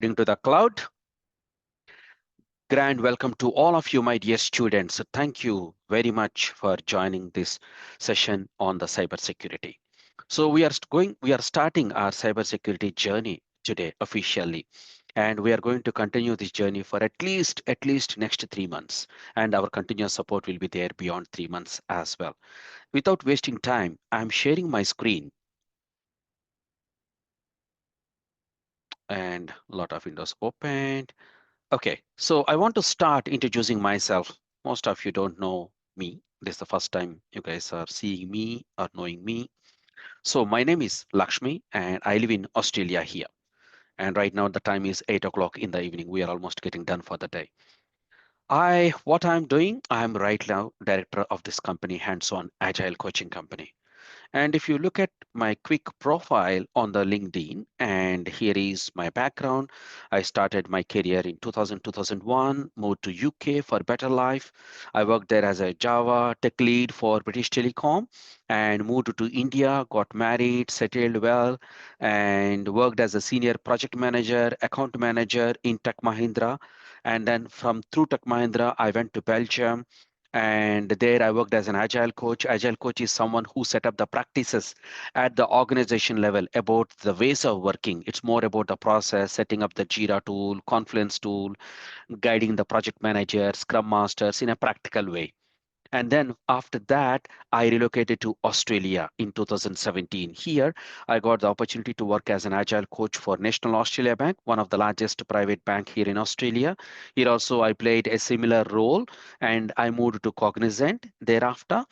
into the cloud. Grand welcome to all of you, my dear students. Thank you very much for joining this session on the cybersecurity. So we are starting our cybersecurity journey today officially, and we are going to continue this journey for at least next 3 months, and our continuous support will be there beyond 3 months as well. Without wasting time, I'm sharing my screen and a lot of windows opened. Okay, so I want to start introducing myself. Most of you don't know me. This is the first time you guys are seeing me or knowing me. So my name is Lakshmi and I live in Australia here. And right now the time is 8 o'clock in the evening. We are almost getting done for the day. What I'm doing, I'm right now director of this company, hands-on agile coaching company. And if you look at my quick profile on the LinkedIn, and here is my background. I started my career in 2001, moved to UK for better life. I worked there as a Java tech lead for British Telecom and moved to India, got married, settled well, and worked as a senior project manager, account manager in Tech Mahindra. And then from through Tech Mahindra, I went to Belgium and there I worked as an agile coach. Agile coach is someone who set up the practices at the organization level about the ways of working. It's more about the process, setting up the Jira tool, Confluence tool, guiding the project managers, scrum masters in a practical way. And then after that, I relocated to Australia in 2017. Here, I got the opportunity to work as an agile coach for National Australia Bank, one of the largest private bank here in Australia. Here also, I played a similar role and I moved to Cognizant thereafter.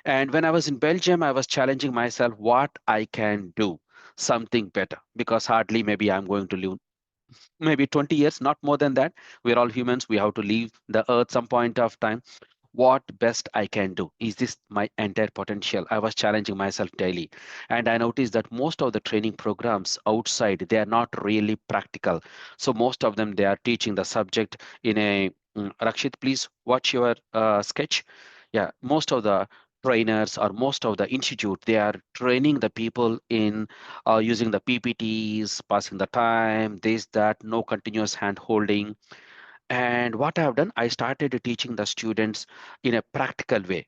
And when I was in Belgium, I was challenging myself what I can do something better because hardly maybe I'm going to live maybe 20 years, not more than that. We're all humans. We have to leave the earth some point of time. What best I can do? Is this my entire potential? I was challenging myself daily. And I noticed that most of the training programs outside, they are not really practical. So most of them, they are teaching the subject in a, Rakshit, please watch your sketch. Yeah, most of the trainers or most of the institute, they are training the people in using the PPTs, passing the time, this, that, no continuous hand holding. And what I've done, I started teaching the students in a practical way.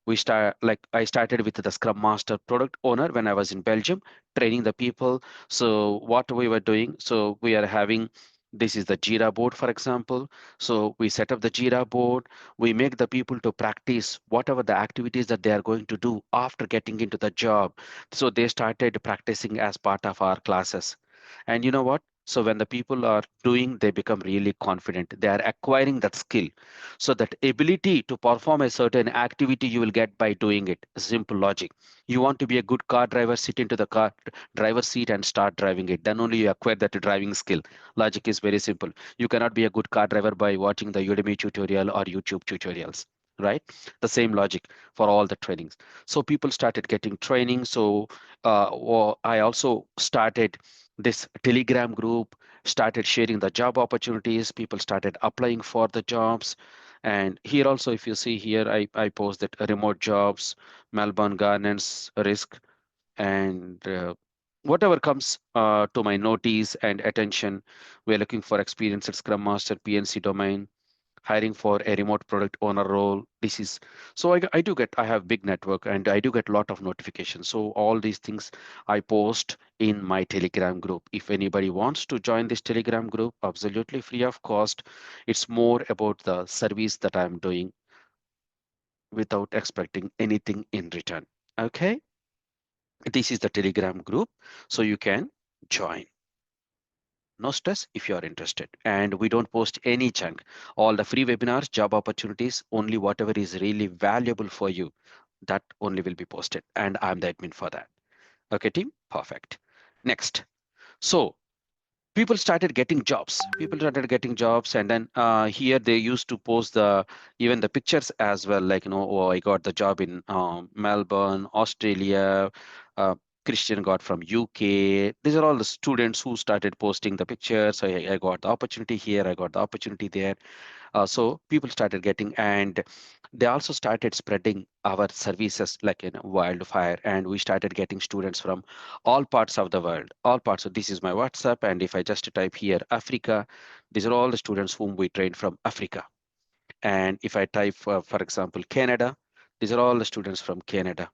I started with the Scrum Master product owner when I was in Belgium, training the people. So what we were doing, so we are having this is the Jira board, for example. So we set up the Jira board. We make the people to practice whatever the activities that they are going to do after getting into the job. So they started practicing as part of our classes. And you know what? So when the people are doing, they become really confident. They are acquiring that skill. So that ability to perform a certain activity you will get by doing it. Simple logic. You want to be a good car driver, sit into the car driver's seat and start driving it. Then only you acquire that driving skill. Logic is very simple. You cannot be a good car driver by watching the Udemy tutorial or YouTube tutorials. Right? The same logic for all the trainings. So people started getting training. So I also started this Telegram group, started sharing the job opportunities. People started applying for the jobs. And here also, if you see here, I post that remote jobs, Melbourne governance risk, and whatever comes to my notice and attention. We're looking for experienced Scrum Master, PNC domain, hiring for a remote product owner role. This is so I have big network and I do get a lot of notifications. So all these things I post in my Telegram group. If anybody wants to join this Telegram group, absolutely free of cost. It's more about the service that I'm doing without expecting anything in return. Okay, this is the Telegram group, so you can join. No stress if you are interested. And we don't post any junk. All the free webinars, job opportunities, only whatever is really valuable for you, that only will be posted. And I'm the admin for that. Okay, team? Perfect. Next. So people started getting jobs. People started getting jobs. And then here they used to post even the pictures as well. Like, oh, I got the job in Melbourne, Australia. Uh, Christian got from UK. These are all the students who started posting the pictures. I got the opportunity here, I got the opportunity there. So people started getting, and they also started spreading our services like in wildfire. And we started getting students from all parts of the world, all parts. So this is my WhatsApp. And if I just type here Africa, these are all the students whom we trained from Africa. And if I type, for example, Canada, these are all the students from Canada.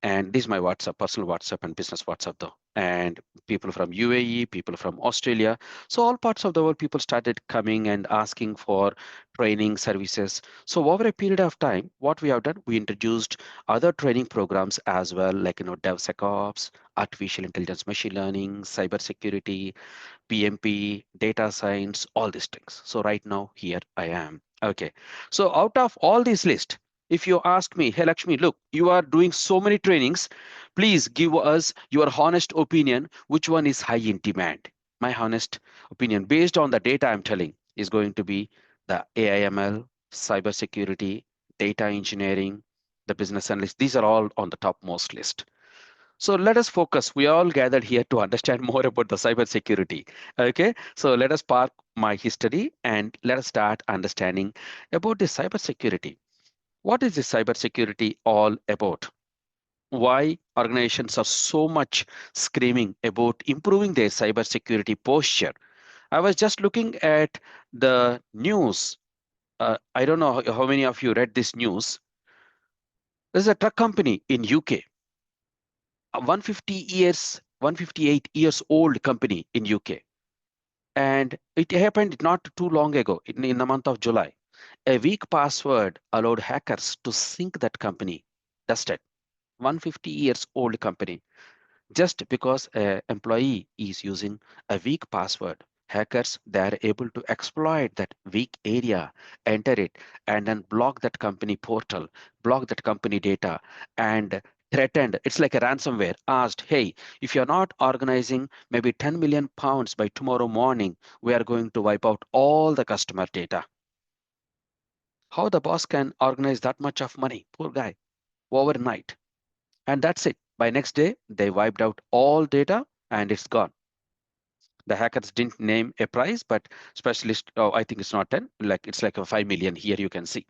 And this is my WhatsApp, personal WhatsApp and business WhatsApp though. And people from UAE, people from Australia. So all parts of the world, people started coming and asking for training services. So over a period of time, what we have done, we introduced other training programs as well, like DevSecOps, artificial intelligence, machine learning, cybersecurity, PMP, data science, all these things. So right now, here I am. Okay. So out of all this list, if you ask me, hey Lakshmi, look, you are doing so many trainings. Please give us your honest opinion. Which one is high in demand? My honest opinion, based on the data I'm telling, is going to be the AIML, cybersecurity, data engineering, the business analyst. These are all on the topmost list. So let us focus. We are all gathered here to understand more about the cybersecurity. Okay, so let us park my history and let us start understanding about the cybersecurity. What is the cybersecurity all about? Why organizations are so much screaming about improving their cybersecurity posture? I was just looking at the news. I don't know how many of you read this news. There's a truck company in UK, a 158 years old company in UK. And it happened not too long ago, in the month of July. A weak password allowed hackers to sink that company. Dusted. 150 years old company. Just because an employee is using a weak password, hackers, they are able to exploit that weak area, enter it, and then block that company portal, block that company data, and threatened. It's like a ransomware. Asked, hey, if you're not organizing maybe 10 million pounds by tomorrow morning, we are going to wipe out all the customer data. How the boss can organize that much of money? Poor guy, overnight. And that's it. By next day, they wiped out all data and it's gone. The hackers didn't name a price, but specialist, oh, I think it's not 10, like it's like a 5 million here you can see.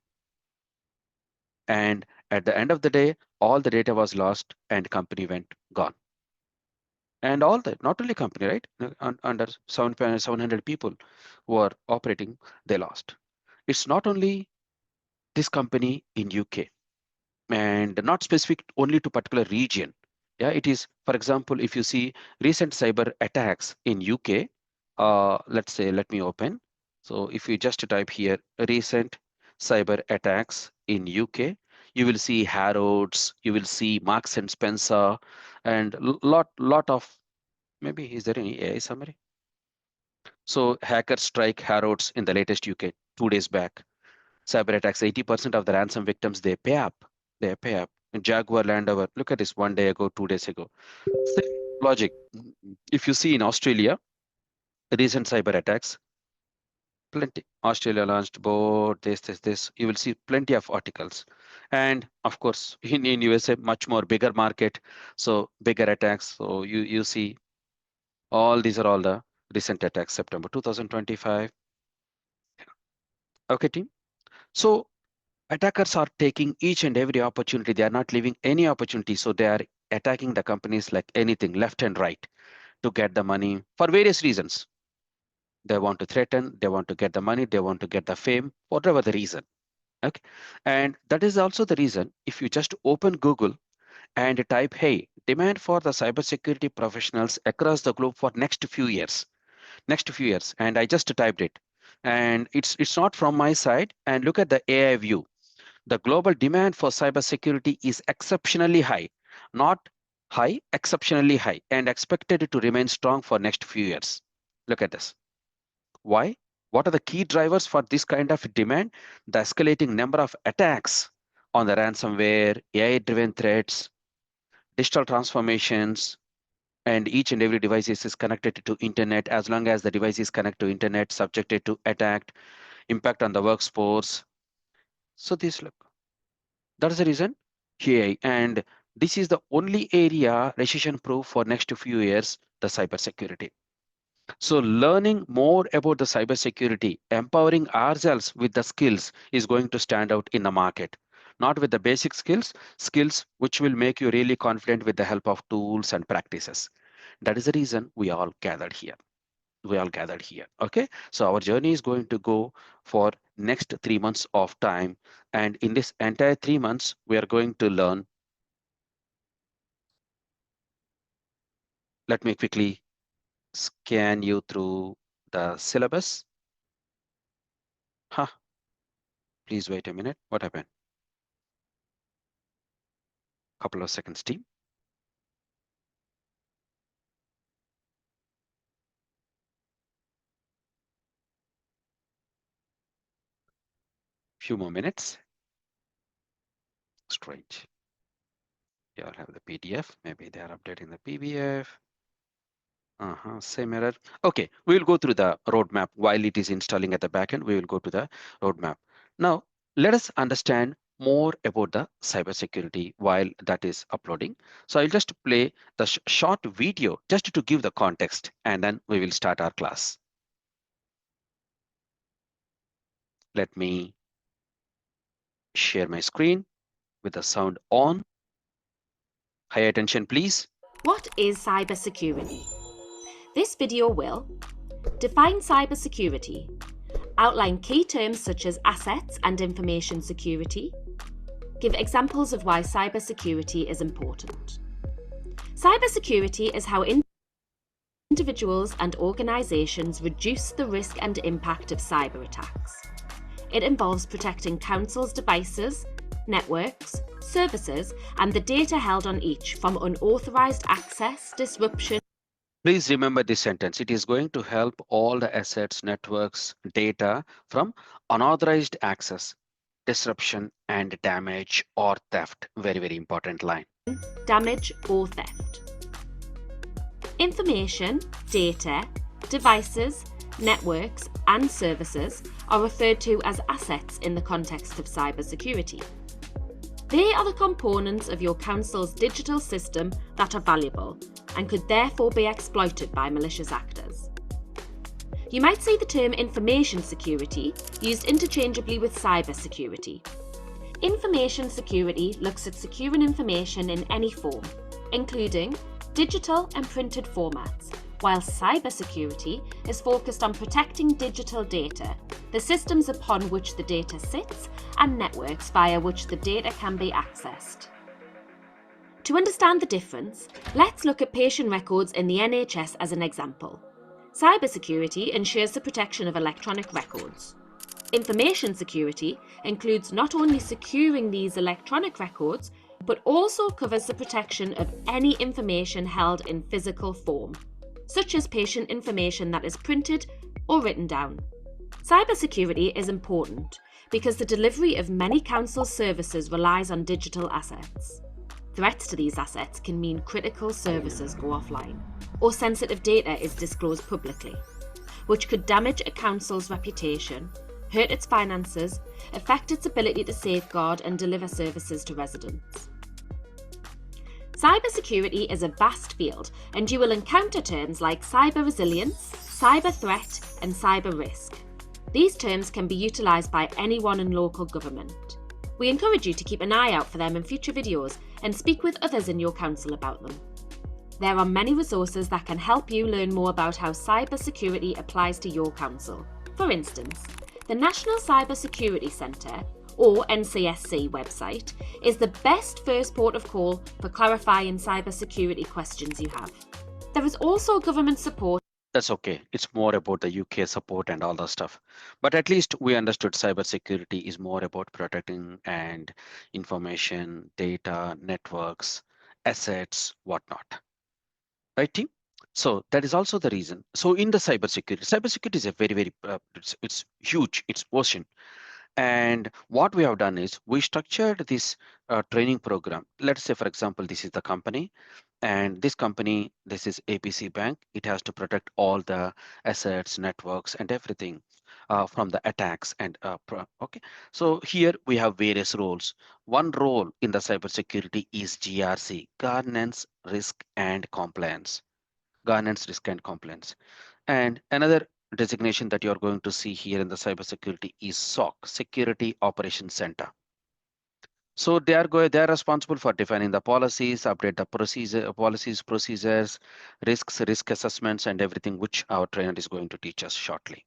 And at the end of the day, all the data was lost and company went gone. And all that, not only company, right? Under 700 people who are operating, they lost. It's not only this company in UK, and not specific only to particular region. Yeah, it is, for example, if you see recent cyber attacks in UK, let's say, let me open. So if you just type here, recent cyber attacks in UK, you will see Harrods, you will see Marks and Spencer, and lot of, maybe, is there any AI summary? So hackers strike Harrods in the latest UK 2 days back. Cyber attacks, 80% of the ransom victims, they pay up. They pay up. And Jaguar Land Rover, look at this 1 day ago, 2 days ago. Same logic. If you see in Australia, recent cyber attacks, plenty. Australia launched board, this. You will see plenty of articles. And of course, in USA, much more bigger market. So bigger attacks. So you see all these are all the recent attacks, September 2025. Okay, team. So attackers are taking each and every opportunity. They are not leaving any opportunity. So they are attacking the companies like anything, left and right, to get the money for various reasons. They want to threaten, they want to get the money, they want to get the fame, whatever the reason. Okay. And that is also the reason if you just open Google and type, hey, demand for the cybersecurity professionals across the globe for next few years. And I just typed it. And it's not from my side. And look at the AI view. The global demand for cybersecurity is exceptionally high, not high, exceptionally high, and expected to remain strong for next few years. Look at this. Why? What are the key drivers for this kind of demand? The escalating number of attacks on the ransomware, AI-driven threats, digital transformations, and each and every device is connected to internet. As long as the device is connected to internet, subjected to attack, impact on the workforce. So this look. That is the reason here. And This is the only area recession proof for next few years, the cybersecurity. So learning more about the cybersecurity, empowering ourselves with the skills is going to stand out in the market. Not with the basic skills, skills which will make you really confident with the help of tools and practices. That is the reason we all gathered here. We all gathered here. Okay. So our journey is going to go for next 3 months of time. And in this entire 3 months, we are going to learn. Let me quickly scan you through the syllabus. Huh, please wait a minute. What happened? Couple of seconds, team. Few more minutes. Strange. You all have the PDF. Maybe they are updating the PDF. Same error. Okay, we will go through the roadmap while it is installing at the backend. We will go to the roadmap. Now, let us understand more about the cybersecurity while that is uploading. So I'll just play the short video just to give the context, and then we will start our class. Let me share my screen with the sound on. High attention, please. What is cybersecurity? This video will define cybersecurity, outline key terms such as assets and information security, give examples of why cybersecurity is important. Cybersecurity is how individuals and organisations reduce the risk and impact of cyber attacks. It involves protecting councils' devices, networks, services, and the data held on each from unauthorised access, disruption. Please remember this sentence. It is going to help all the assets, networks, data from unauthorized access, disruption, and damage or theft. Very, very important line. Damage or theft. Information, data, devices, networks, and services are referred to as assets in the context of cybersecurity. They are the components of your council's digital system that are valuable and could therefore be exploited by malicious actors. You might see the term information security used interchangeably with cybersecurity. Information security looks at securing information in any form, including digital and printed formats, while cybersecurity is focused on protecting digital data, the systems upon which the data sits, and networks via which the data can be accessed. To understand the difference, let's look at patient records in the NHS as an example. Cybersecurity ensures the protection of electronic records. Information security includes not only securing these electronic records, but also covers the protection of any information held in physical form, such as patient information that is printed or written down. Cybersecurity is important because the delivery of many council services relies on digital assets. Threats to these assets can mean critical services go offline, or sensitive data is disclosed publicly, which could damage a council's reputation, hurt its finances, affect its ability to safeguard and deliver services to residents. Cybersecurity is a vast field, and you will encounter terms like cyber resilience, cyber threat, and cyber risk. These terms can be utilised by anyone in local government. We encourage you to keep an eye out for them in future videos and speak with others in your council about them. There are many resources that can help you learn more about how cybersecurity applies to your council. For instance, the National Cybersecurity Centre, or NCSC website, is the best first port of call for clarifying cybersecurity questions you have. There is also government support. That's okay. It's more about the UK support and all that stuff. But at least we understood cybersecurity is more about protecting and information, data, networks, assets, whatnot. Right, team? So that is also the reason. So in the cybersecurity is a very, very, it's huge, it's ocean. And what we have done is we structured this training program. Let's say, for example, this is the company. And this company, this is APC Bank. It has to protect all the assets, networks, and everything from the attacks. Okay. So here we have various roles. One role in the cybersecurity is GRC, governance, risk, and compliance. Governance, risk, and compliance. And another designation that you're going to see here in the cybersecurity is SOC, Security Operations Center. So they are responsible for defining the policies, update the policies, procedures, risks, risk assessments, and everything which our trainer is going to teach us shortly.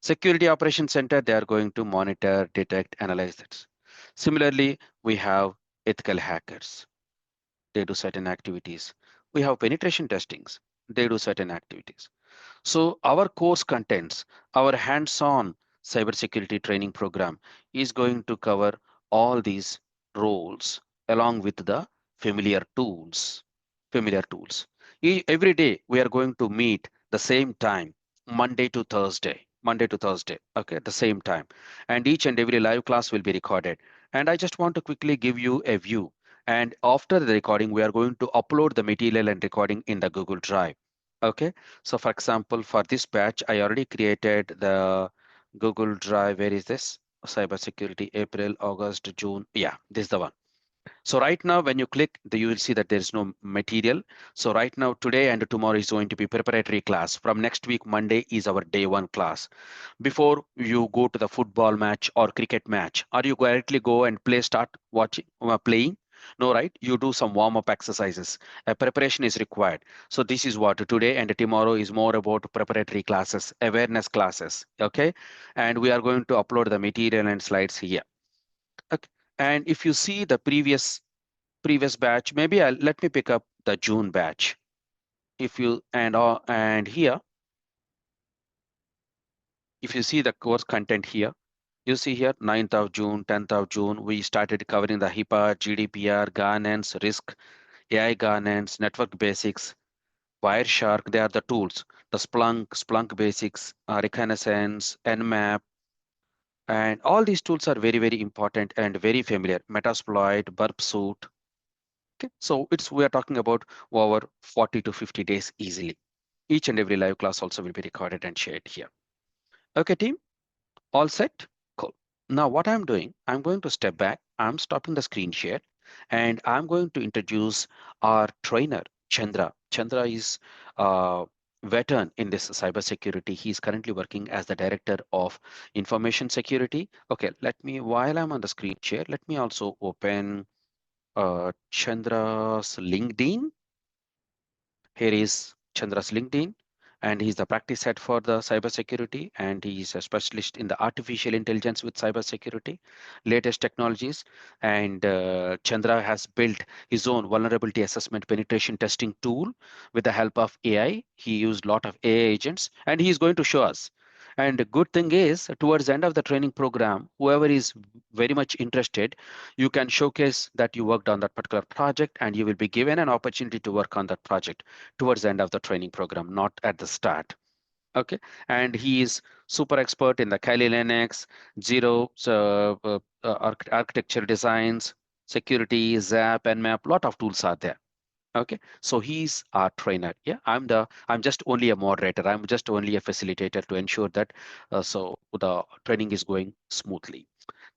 Security Operations Center, they are going to monitor, detect, analyze it. Similarly, we have ethical hackers. They do certain activities. We have penetration testings. They do certain activities. So our course contents, our hands-on cybersecurity training program is going to cover all these roles along with the familiar tools. Familiar tools. Every day we are going to meet the same time, Monday to Thursday. Monday to Thursday, okay, the same time. And each and every live class will be recorded. And I just want to quickly give you a view. And after the recording, we are going to upload the material and recording in the Google Drive. Okay. So for example, for this batch, I already created the Google Drive. Where is this? Cybersecurity, April, August, June. Yeah, this is the one. So right now, when you click, you will see that there is no material. So right now, today and tomorrow is going to be preparatory class. From next week, Monday is our day one class. Before you go to the football match or cricket match, are you directly go and start watching, playing? No, right? You do some warm-up exercises. A preparation is required. So this is what today and tomorrow is more about preparatory classes, awareness classes. Okay. And we are going to upload the material and slides here. Okay. And if you see the previous batch, maybe let me pick up the June batch. If you and here, if you see the course content here, you see here 9th of June, 10th of June, we started covering the HIPAA, GDPR, governance, risk, AI governance, network basics, Wireshark. They are the tools. The Splunk basics, Reconnaissance, Nmap, and all these tools are very, very important and very familiar. Metasploit, Burp Suite. Okay, so we are talking about over 40 to 50 days easily. Each and every live class also will be recorded and shared here. Okay, team, all set? Cool. Now what I'm doing, I'm going to step back. I'm stopping the screen share and I'm going to introduce our trainer, Chandra. Chandra is a veteran in this cybersecurity. He's currently working as the director of information security. Okay, while I'm on the screen share, let me also open Chandra's LinkedIn. Here is Chandra's LinkedIn, and he's the practice head for the cybersecurity, and he's a specialist in the artificial intelligence with cybersecurity, latest technologies. And Chandra has built his own vulnerability assessment penetration testing tool with the help of AI. He used a lot of AI agents, and he's going to show us. And the good thing is, towards the end of the training program, whoever is very much interested, you can showcase that you worked on that particular project, and you will be given an opportunity to work on that project towards the end of the training program, not at the start. Okay, and he is super expert in the Kali Linux, Zero architecture designs, security, Zap, Nmap. Lot of tools are there. Okay, so he's our trainer. Yeah, I'm just only a moderator. I'm just only a facilitator to ensure that so the training is going smoothly.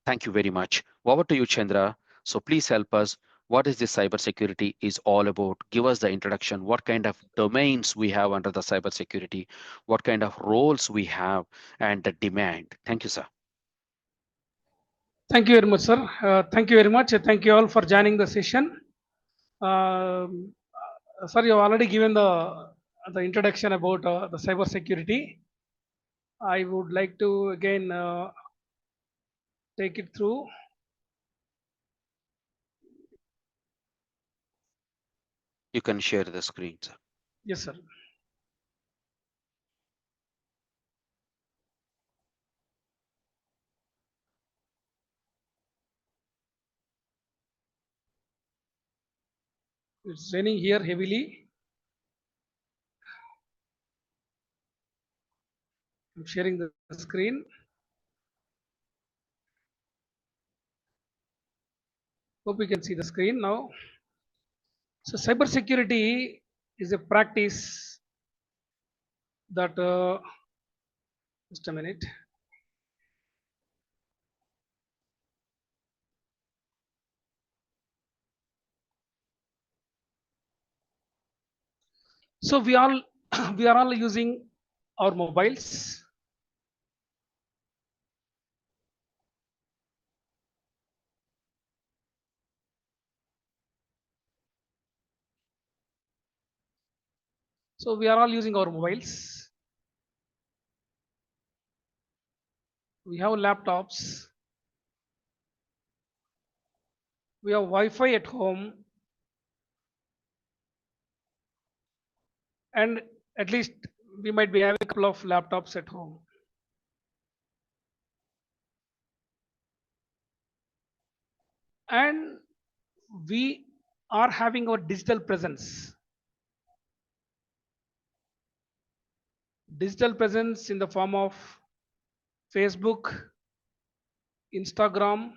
Thank you very much. Over to you, Chandra. So please help us. What is this cybersecurity is all about? Give us the introduction. What kind of domains we have under the cybersecurity? What kind of roles we have and the demand? Thank you, sir. Thank you very much, sir. Thank you very much. Thank you all for joining the session. Um, Sir, you have already given the introduction about the cyber security. I would like to again take it through. You can share the screen, sir. Yes, sir. It's raining here heavily. I'm sharing the screen. Hope you can see the screen now. So cybersecurity is a practice that just a minute. So we all we are all using our mobiles. So we are all using our mobiles. We have laptops. We have Wi-Fi at home, and at least we might be having a couple of laptops at home. And we are having our digital presence in the form of Facebook, Instagram,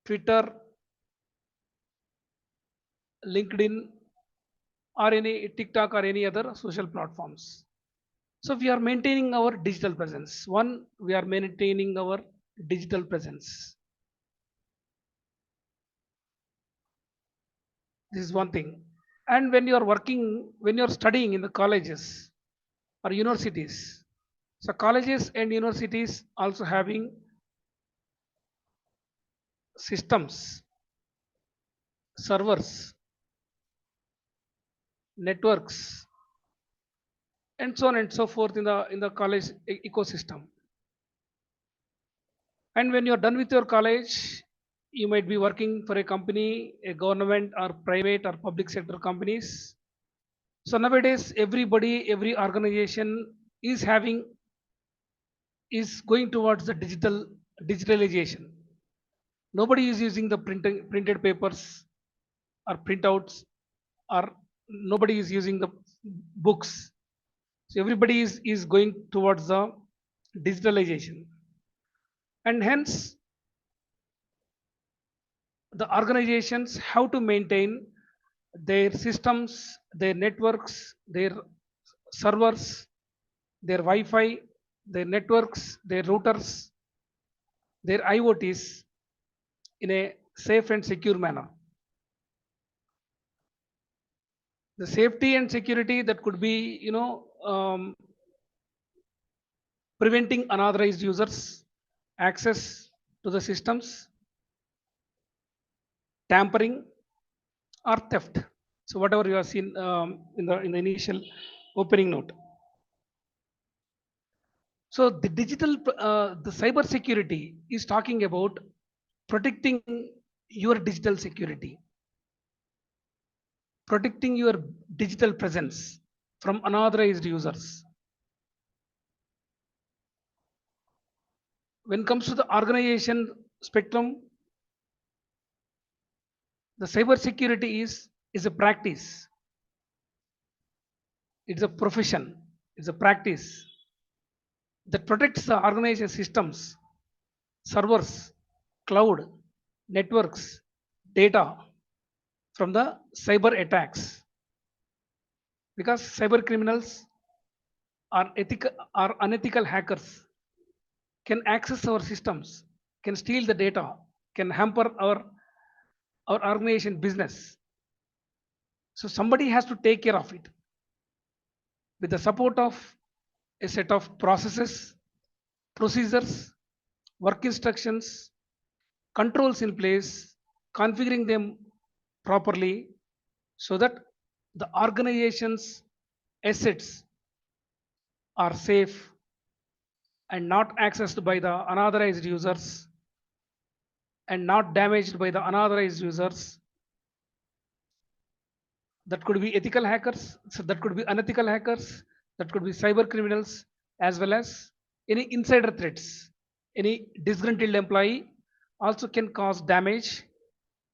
Twitter, LinkedIn, or any TikTok or any other social platforms. So we are maintaining our digital presence. One, we are maintaining our digital presence. This is one thing. And when you are working, when you are studying in the colleges or universities, so colleges and universities also having systems, servers, networks, and so on and so forth in the college ecosystem. And when you're done with your college, you might be working for a company, a government or private or public sector companies. So nowadays, everybody, every organization is having is going towards the digitalization. Nobody is using the printed papers or printouts, or nobody is using the books. So everybody is going towards the digitalization, and hence the organizations have to maintain their systems, their networks, their servers, their Wi-Fi, their networks, their routers, their IoTs in a safe and secure manner. The safety and security that could be, preventing unauthorized users access to the systems, tampering, or theft. So whatever you have seen in the initial opening note. So the cyber security is talking about protecting your digital security, protecting your digital presence from unauthorized users. When it comes to the organization spectrum, the cyber security is a practice. It's a profession. It's a practice that protects the organization systems, servers, cloud, networks, data from the cyber attacks. Because cyber criminals or unethical hackers can access our systems, can steal the data, can hamper our organization business. So somebody has to take care of it with the support of a set of processes, procedures, work instructions, controls in place, configuring them properly so that the organization's assets are safe and not accessed by the unauthorized users and not damaged by the unauthorized users. That could be ethical hackers, so that could be unethical hackers, that could be cyber criminals, as well as any insider threats. Any disgruntled employee also can cause damage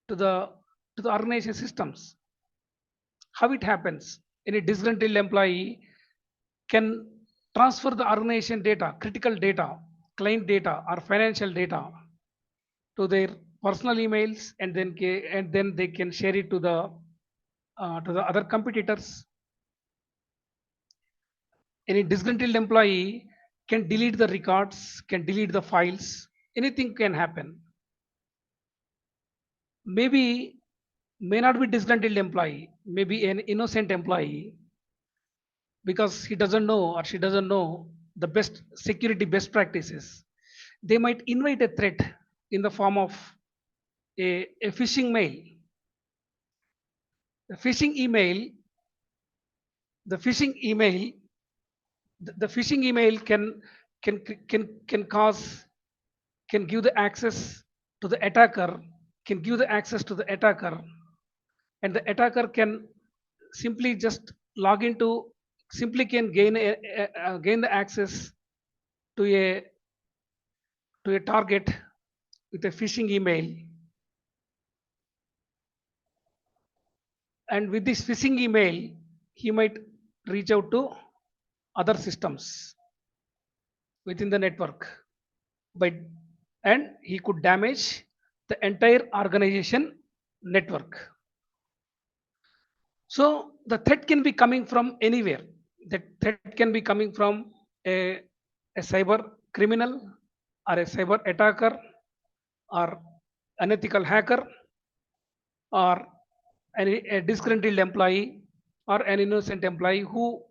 to the organization systems. How it happens? Any disgruntled employee can transfer the organization data, critical data, client data, or financial data to their personal emails, and then they can share it to the to the other competitors. Any disgruntled employee can delete the records, can delete the files, anything can happen. Maybe may not be disgruntled employee, maybe an innocent employee, because he doesn't know or she doesn't know the best security best practices. They might invite a threat in the form of a phishing mail. The phishing email, the phishing email, the phishing email can can cause, can give the access to the attacker, can give the access to the attacker, and the attacker can simply just log into, simply can gain gain the access to a target with a phishing email. And with this phishing email he might reach out to other systems within the network, by, and he could damage the entire organization network. So the threat can be coming from anywhere. The threat can be coming from a cyber criminal, or a cyber attacker, or unethical hacker, or a disgruntled employee, or an innocent employee who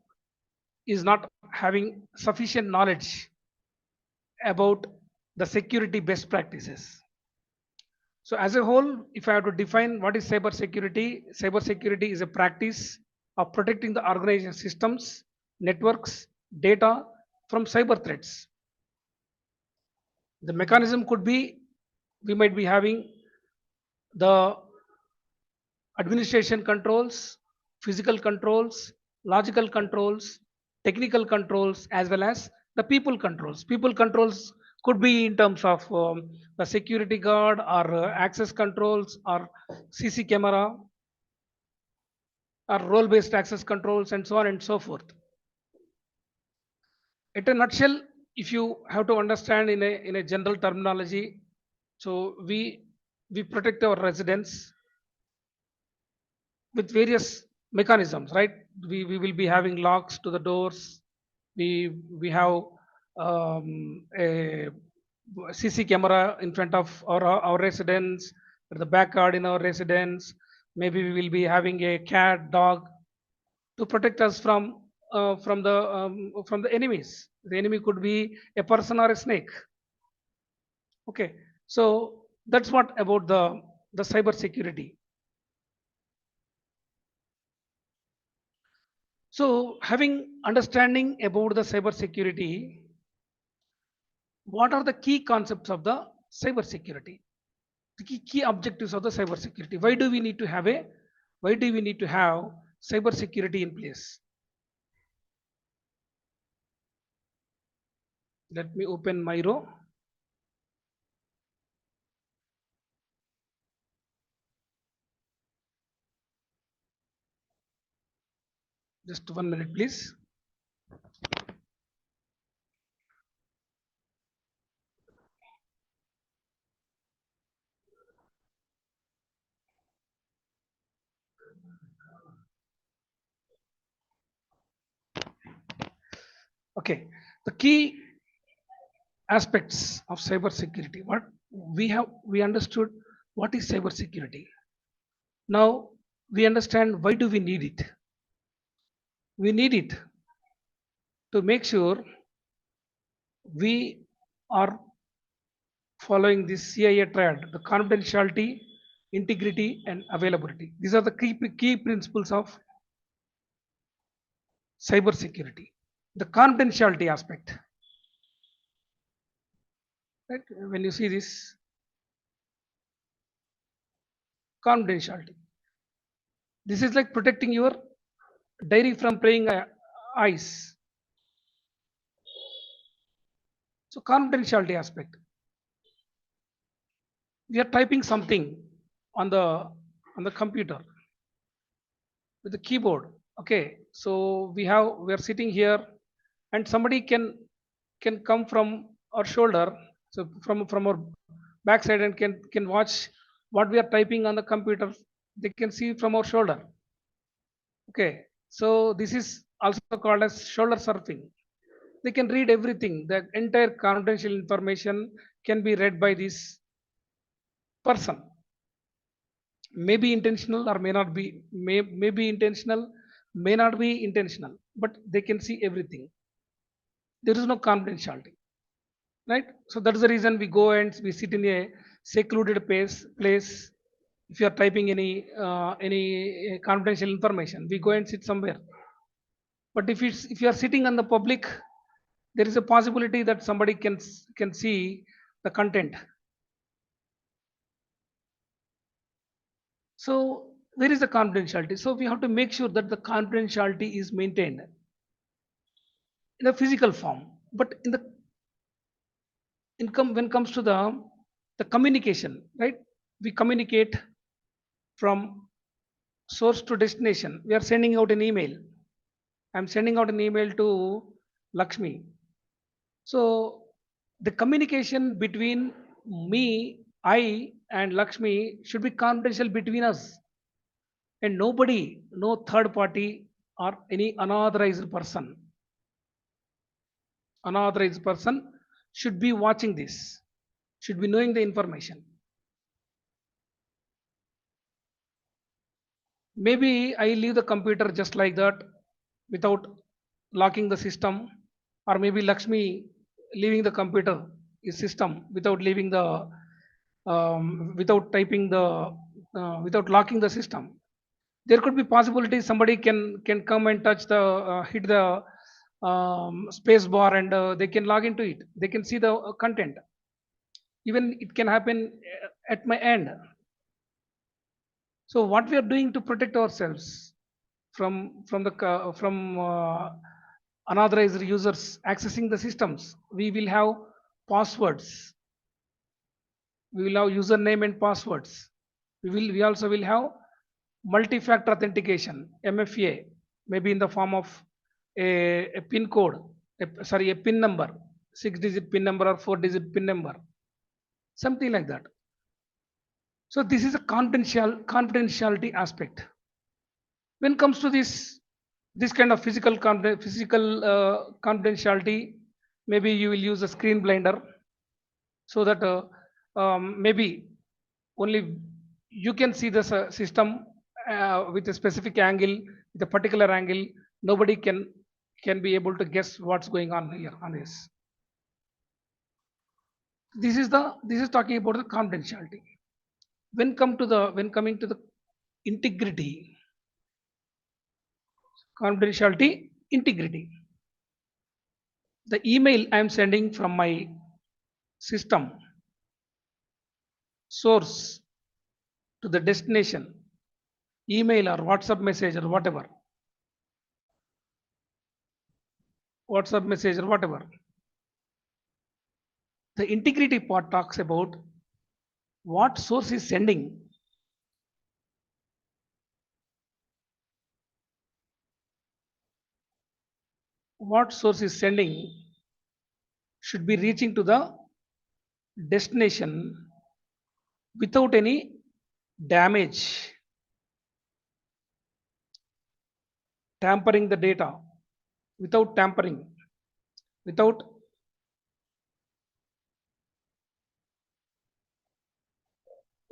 is not having sufficient knowledge about the security best practices. So as a whole, if I have to define what is cyber security is a practice of protecting the organization systems, networks, data from cyber threats. The mechanism could be, we might be having the administration controls, physical controls, logical controls, technical controls, as well as the people controls. People controls could be in terms of the security guard, or access controls, or CC camera, or role based access controls, and so on and so forth. At a nutshell, if you have to understand in a general terminology, so we protect our residents with various mechanisms, right? We will be having locks to the doors. We have a CC camera in front of our residence, at the backyard in our residence. Maybe we will be having a cat, dog, to protect us from the enemies. The enemy could be a person or a snake. Okay, so that's what about the cyber security. So having understanding about the cyber security, what are the key concepts of the cyber security? The key objectives of the cyber security. Why do we need to have cyber security in place? Let me open my row. Just 1 minute, please. Okay, the key aspects of cyber security. What we understood what is cyber security. Now we understand why do we need it. We need it to make sure we are following this CIA triad: the confidentiality, integrity, and availability. These are the key principles of cyber security. The confidentiality aspect, right? When you see this confidentiality, this is like protecting your diary from prying eyes. So confidentiality aspect, we are typing something on the computer with the keyboard. Okay, so we are sitting here, and somebody can come from our shoulder, so from our backside, and can watch what we are typing on the computer. They can see from our shoulder. Okay, so this is also called as shoulder surfing. They can read everything. The entire confidential information can be read by this person. Maybe intentional or may not be. May be intentional, may not be intentional, but they can see everything. There is no confidentiality, right? So that is the reason we go and we sit in a secluded place. If you are typing any confidential information, we go and sit somewhere. But if you are sitting on the public, there is a possibility that somebody can see the content. So where is the confidentiality? So we have to make sure that the confidentiality is maintained in a physical form. But in the income when comes to the communication, right? We communicate from source to destination. We are sending out an email. I'm sending out an email to Lakshmi. So the communication between me, I, and Lakshmi should be confidential between us, and nobody, no third party or any unauthorized person should be watching this, should be knowing the information. Maybe I leave the computer just like that without locking the system, or maybe Lakshmi leaving the computer is system without leaving the without typing the without locking the system. There could be possibilities somebody can come and touch the hit the space bar, and they can log into it. They can see the content. Even it can happen at my end. So what we are doing to protect ourselves from unauthorized users accessing the systems, we will have passwords. We will have username and passwords. We also will have multi-factor authentication, MFA, maybe in the form of a pin code, a pin number, 6-digit pin number or 4-digit pin number, something like that. So this is a confidentiality aspect. When it comes to this kind of physical confidentiality, maybe you will use a screen blinder, so that maybe only you can see the system with a specific angle, with a particular angle. Nobody can be able to guess what's going on here on this. This is talking about the confidentiality. When coming to the integrity, confidentiality, integrity. The email I am sending from my system source to the destination, email or WhatsApp message or whatever. The integrity part talks about what source is sending, what source is sending should be reaching to the destination without any damage, tampering the data, without tampering, without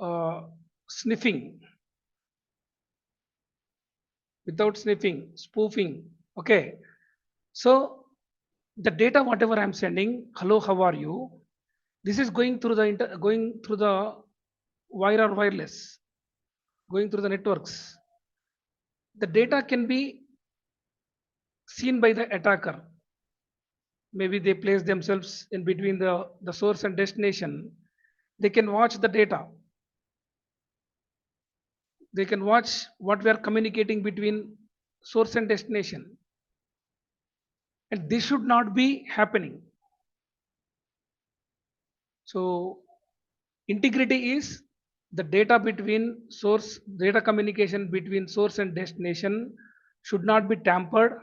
uh, sniffing, spoofing. Okay, so the data whatever I'm sending, hello, how are you? This is going through going through the wire or wireless, going through the networks. The data can be seen by the attacker. Maybe they place themselves in between the source and destination. They can watch the data. They can watch what we are communicating between source and destination. And this should not be happening. So integrity is the data communication between source and destination should not be tampered,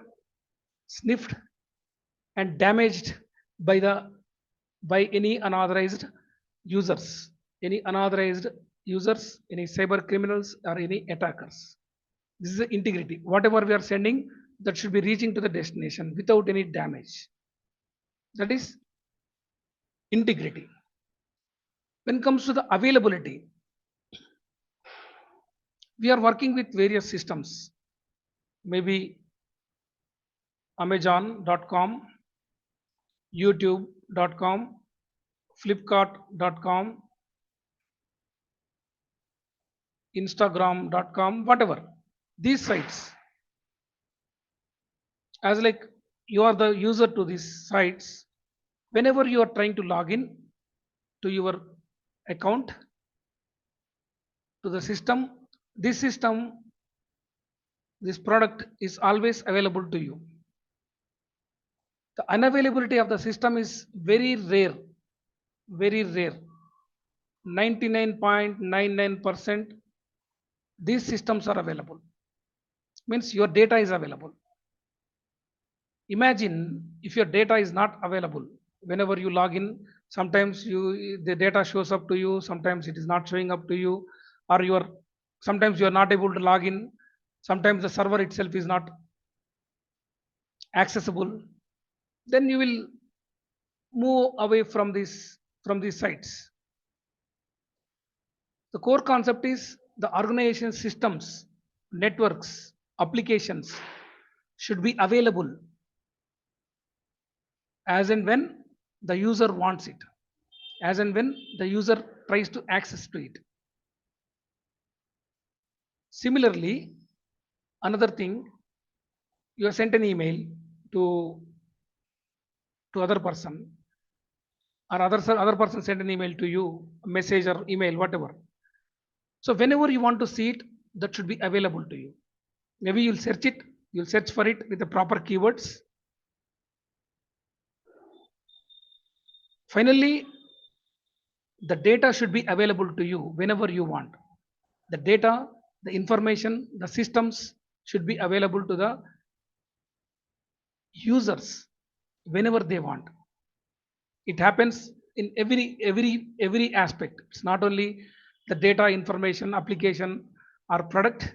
sniffed, and damaged by any unauthorized users, any cyber criminals or any attackers. This is the integrity. Whatever we are sending, that should be reaching to the destination without any damage. That is integrity. When it comes to the availability, we are working with various systems, maybe Amazon.com, YouTube.com, Flipkart.com, Instagram.com, whatever. These sites, as like you are the user to these sites, whenever you are trying to log in to your account, to the system, this system, this product is always available to you. The unavailability of the system is very rare, very rare. 99.99% these systems are available. Means your data is available. Imagine if your data is not available. Whenever you log in, sometimes the data shows up to you, sometimes it is not showing up to you, or sometimes you are not able to log in, sometimes the server itself is not accessible. Then you will move away from these sites. The core concept is the organization systems, networks, applications should be available as and when the user wants it, as and when the user tries to access to it. Similarly, another thing, you have sent an email to other person, or other person sent an email to you, a message or email, whatever. So whenever you want to see it, that should be available to you. Maybe you'll search for it with the proper keywords. Finally, the data should be available to you whenever you want. The data, the information, the systems should be available to the users whenever they want. It happens in every aspect. It's not only the data, information, application, or product.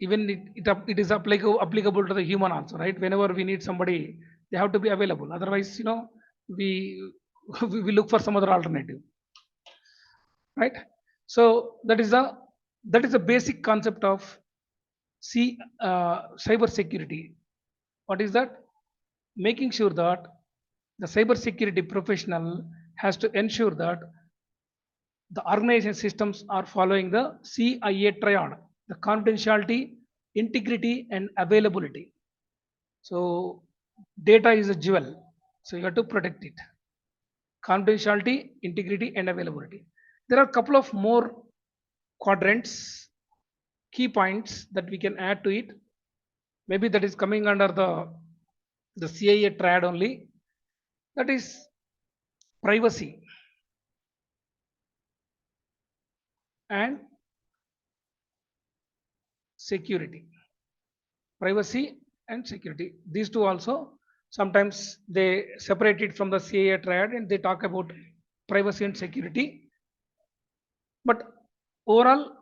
Even it is applicable to the human also, right? Whenever we need somebody, they have to be available. Otherwise, we we look for some other alternative, right? So that is the basic concept of cyber security. What is that? Making sure that the cyber security professional has to ensure that the organization systems are following the CIA triad: the confidentiality, integrity, and availability. So data is a jewel, so you have to protect it. Confidentiality, integrity, and availability. There are a couple of more quadrants, key points that we can add to it. Maybe that is coming under the CIA triad only. That is privacy and security. Privacy and security. These two also, sometimes they separate it from the CIA triad and they talk about privacy and security. But overall,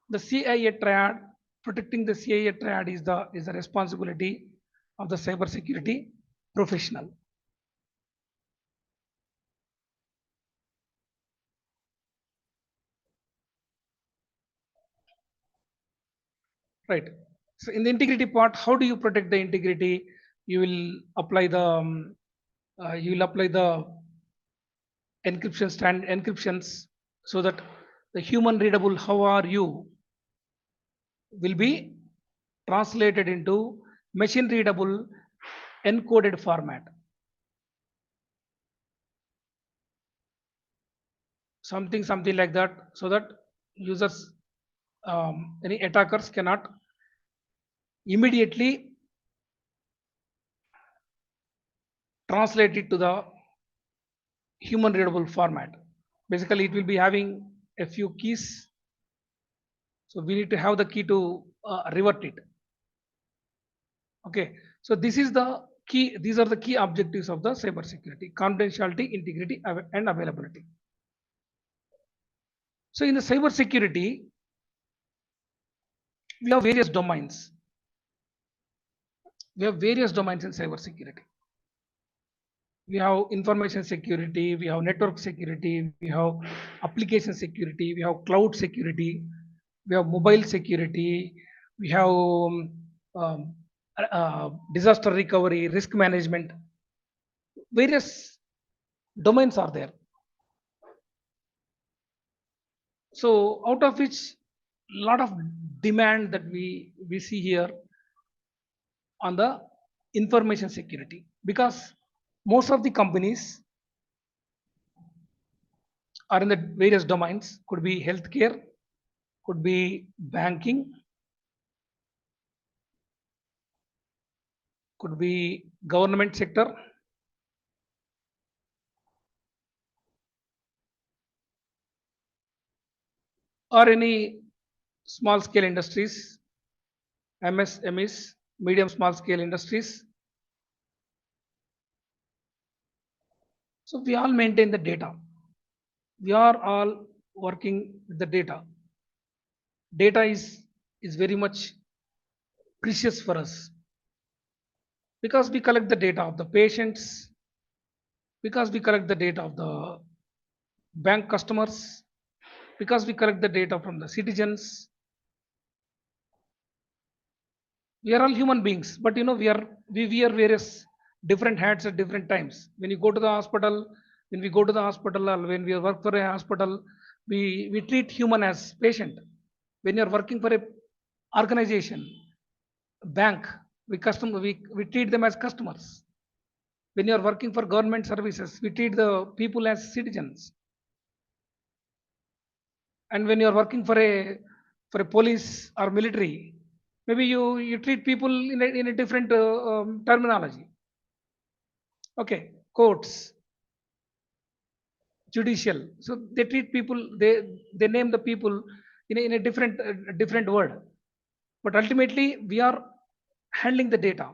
the CIA triad, protecting the CIA triad is the responsibility of the cyber security professional. Right. So in the integrity part, how do you protect the integrity? You will apply the encryptions, so that the human readable "how are you" will be translated into machine readable encoded format. Something like that, so that users, any attackers cannot immediately translate it to the human readable format. Basically, it will be having a few keys, so we need to have the key to revert it. Okay, so these are the key objectives of the cyber security: confidentiality, integrity, and availability. So in the cyber security, We have various domains. We have various domains in cybersecurity. We have information security, we have network security, we have application security, we have cloud security, we have mobile security, we have disaster recovery, risk management. Various domains are there. So out of which lot of demand that we see here on the information security, because most of the companies are in the various domains, could be healthcare, could be banking, could be government sector, or any small scale industries, MSMEs, medium small scale industries. So we all maintain the data. We are all working with the data. Data is very much precious for us because we collect the data of the patients, because we collect the data of the bank customers, because we collect the data from the citizens. We are all human beings, but we wear various different hats at different times. When you go to the hospital, when we go to the hospital, or when we work for a hospital, we treat human as patient. When you're working for a organization, bank, we treat them as customers. When you're working for government services, we treat the people as citizens. And when you're working for a police or military, maybe you treat people in a different terminology. Okay, courts, judicial, so they treat people, they name the people in a different word, but ultimately we are handling the data,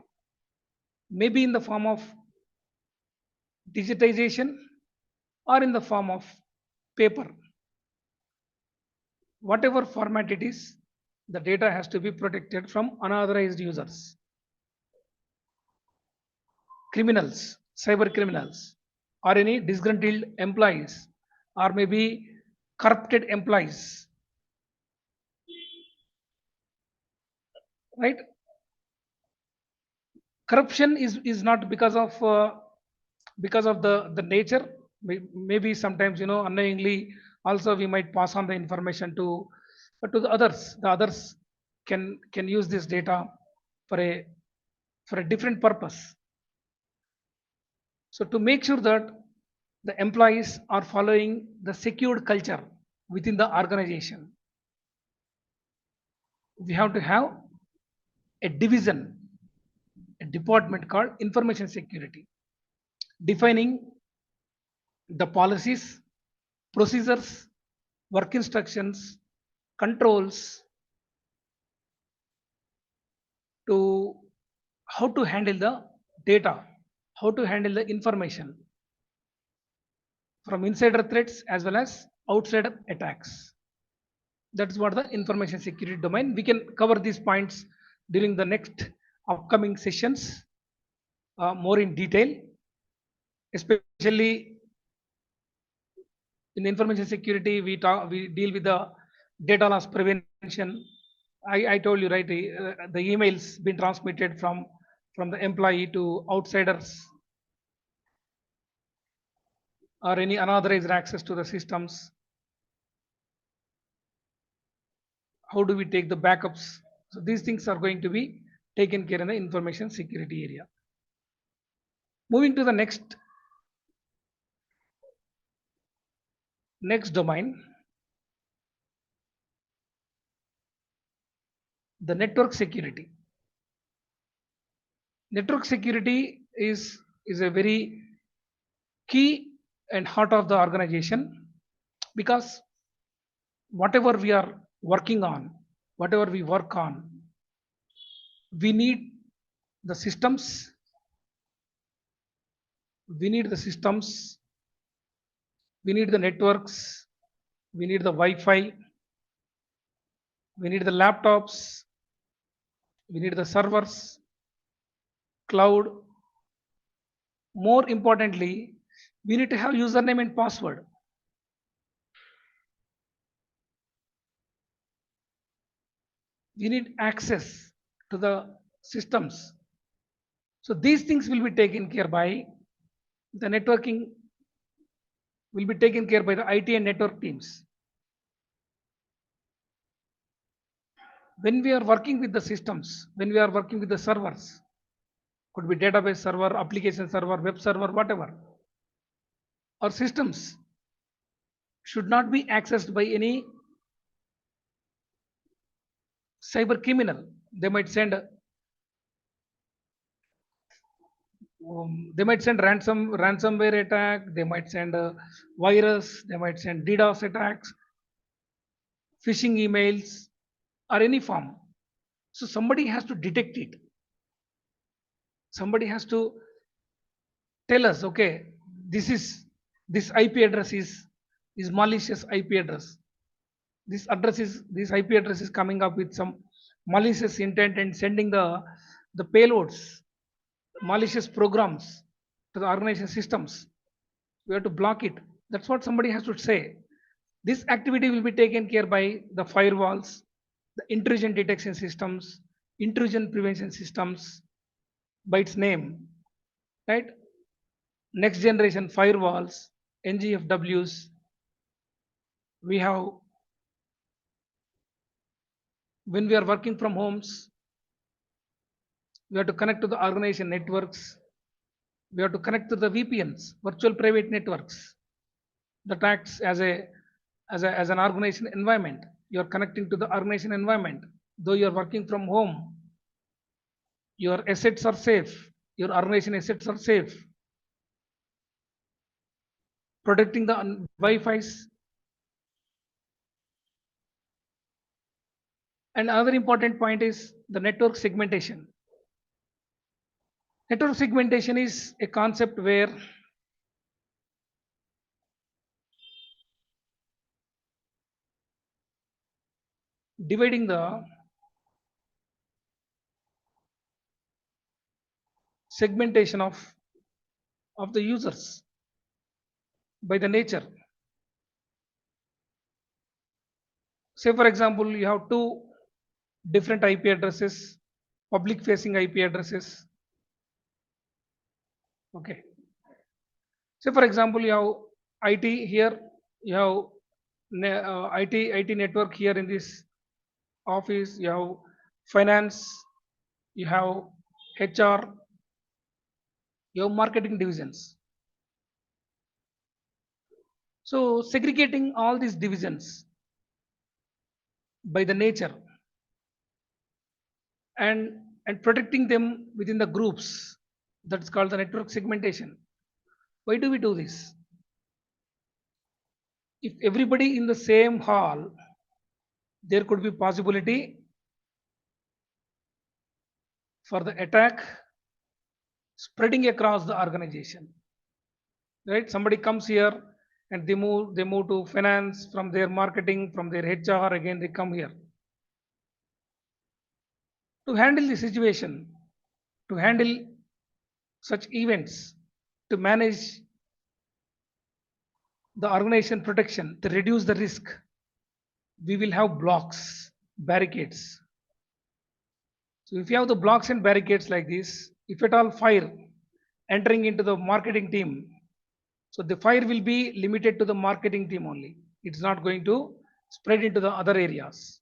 maybe in the form of digitization or in the form of paper. Whatever format it is, the data has to be protected from unauthorized users, criminals, cyber criminals, or any disgruntled employees, or maybe corrupted employees, right? Corruption is not because of the nature. Maybe sometimes, unknowingly also we might pass on the information to the others. The others can use this data for a different purpose. So to make sure that the employees are following the secured culture within the organization, we have to have a division, a department called information security, defining the policies, procedures, work instructions, controls to how to handle the data, how to handle the information from insider threats as well as outsider attacks. That's what the information security domain. We can cover these points during the next upcoming sessions more in detail, especially in information security. We deal with the data loss prevention. I told you, right, the emails been transmitted from the employee to outsiders, or any unauthorized access to the systems. How do we take the backups? So these things are going to be taken care in the information security area. Moving to the next domain, the network security. Network security is a very key and heart of the organization, because whatever we are working on, whatever we work on, we need the systems, we need the systems, we need the networks, we need the Wi-Fi, we need the laptops, we need the servers, cloud. More importantly, we need to have username and password. We need access to the systems. So these things will be taken care by the networking, will be taken care by the IT and network teams. When we are working with the systems, when we are working with the servers, could be database server, application server, web server, whatever, our systems should not be accessed by any cyber criminal. They might send ransomware attack, they might send a virus, they might send DDoS attacks, phishing emails, or any form. So somebody has to detect it. Somebody has to tell us, okay, this IP address is malicious IP address. This IP address is coming up with some malicious intent and sending the payloads, malicious programs to the organization systems. We have to block it. That's what somebody has to say. This activity will be taken care by the firewalls, the intrusion detection systems, intrusion prevention systems by its name, right? Next generation firewalls, NGFWs. We have, when we are working from homes, we have to connect to the organization networks. We have to connect to the VPNs, virtual private networks, that acts as an organization environment. You are connecting to the organization environment. Though you are working from home, your assets are safe. Your organization assets are safe. Protecting the Wi-Fi's. And another important point is the network segmentation. Network segmentation is a concept where dividing the segmentation of the users by the nature. Say for example, you have two different IP addresses, public facing IP addresses. Okay. Say for example, you have IT here, you have IT network here in this office, you have finance, you have HR, you have marketing divisions. So segregating all these divisions by the nature and protecting them within the groups, that's called the network segmentation. Why do we do this? If everybody in the same hall, there could be possibility for the attack spreading across the organization, right? Somebody comes here and they move to finance, from their marketing, from their HR, again they come here to handle the situation, to handle such events, to manage the organization protection, to reduce the risk. We will have blocks, barricades. So if you have the blocks and barricades like this, if at all fire entering into the marketing team, so the fire will be limited to the marketing team only. It's not going to spread into the other areas.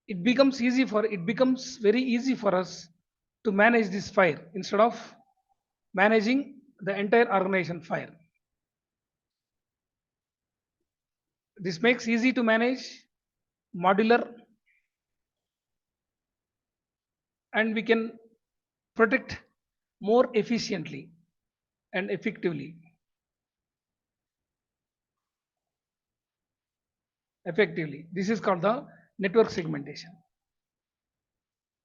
It becomes very easy for us to manage this fire instead of managing the entire organization fire. This makes easy to manage, modular, and we can protect more efficiently and effectively. This is called the network segmentation.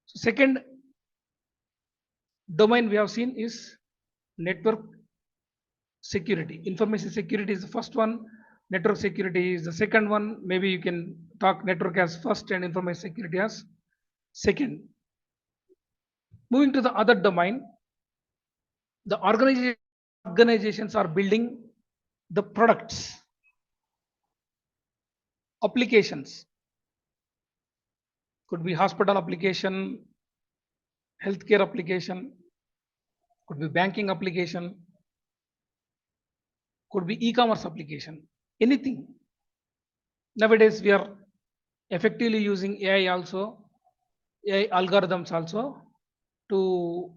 So second domain we have seen is network security. Information security is the first one, network security is the second one. Maybe you can talk network as first and information security as Second, moving to the other domain, the organizations are building the products, applications, could be hospital application, healthcare application, could be banking application, could be e-commerce application, anything. Nowadays we are effectively using AI also, AI algorithms also to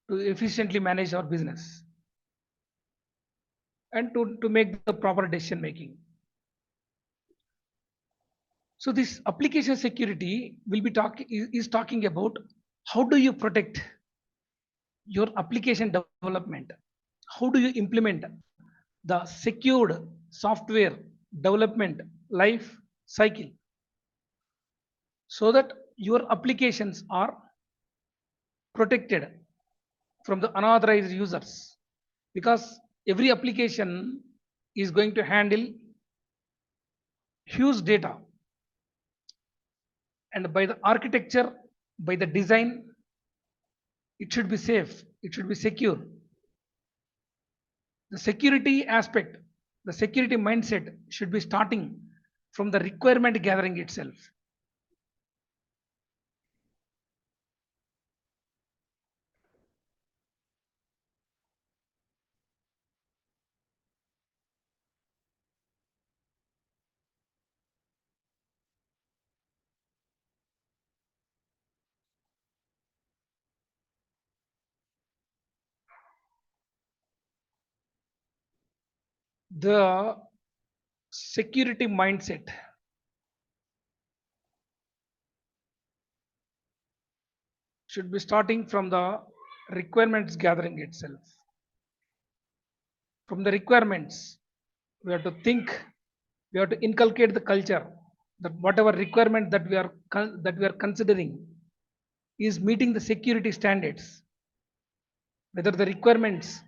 efficiently manage our business and to make the proper decision making. So this application security will be is talking about how do you protect your application development? How do you implement the secured software development life cycle so that your applications are protected from the unauthorized users? Because every application is going to handle huge data, and by the architecture, by the design, it should be safe, it should be secure. The security aspect, the security mindset should be starting from the requirement gathering itself. The security mindset should be starting from the requirements gathering itself. From the requirements, we have to think, we have to inculcate the culture that whatever requirement that we are considering is meeting the security standards. Whether the requirements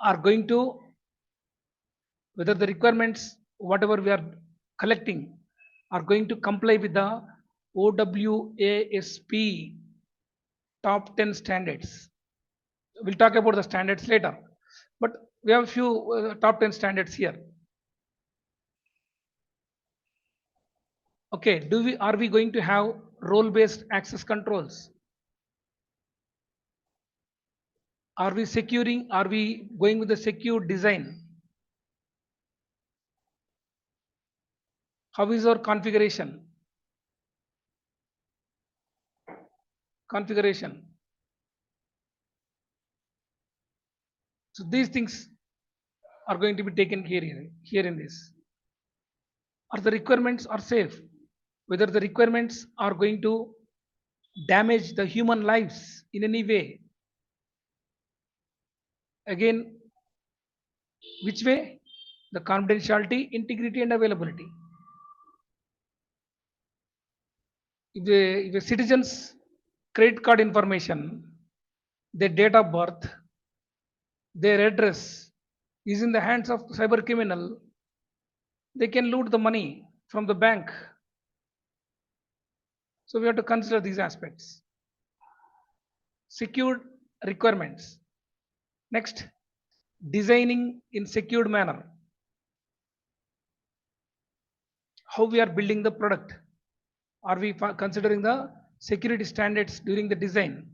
are going to, whether the requirements whatever we are collecting are going to comply with the OWASP top 10 standards. We'll talk about the standards later, but we have a few top 10 standards here. Okay, are we going to have role based access controls? Are we securing, are we going with the secure design? How is our configuration? Configuration. So these things are going to be taken care here in this. Are the requirements are safe? Whether the requirements are going to damage the human lives in any way? Again, which way? The confidentiality, integrity, and availability. If a citizen's credit card information, their date of birth, their address is in the hands of cyber criminal, they can loot the money from the bank. So we have to consider these aspects. Secured requirements. Next, designing in secured manner. How we are building the product? Are we considering the security standards during the design?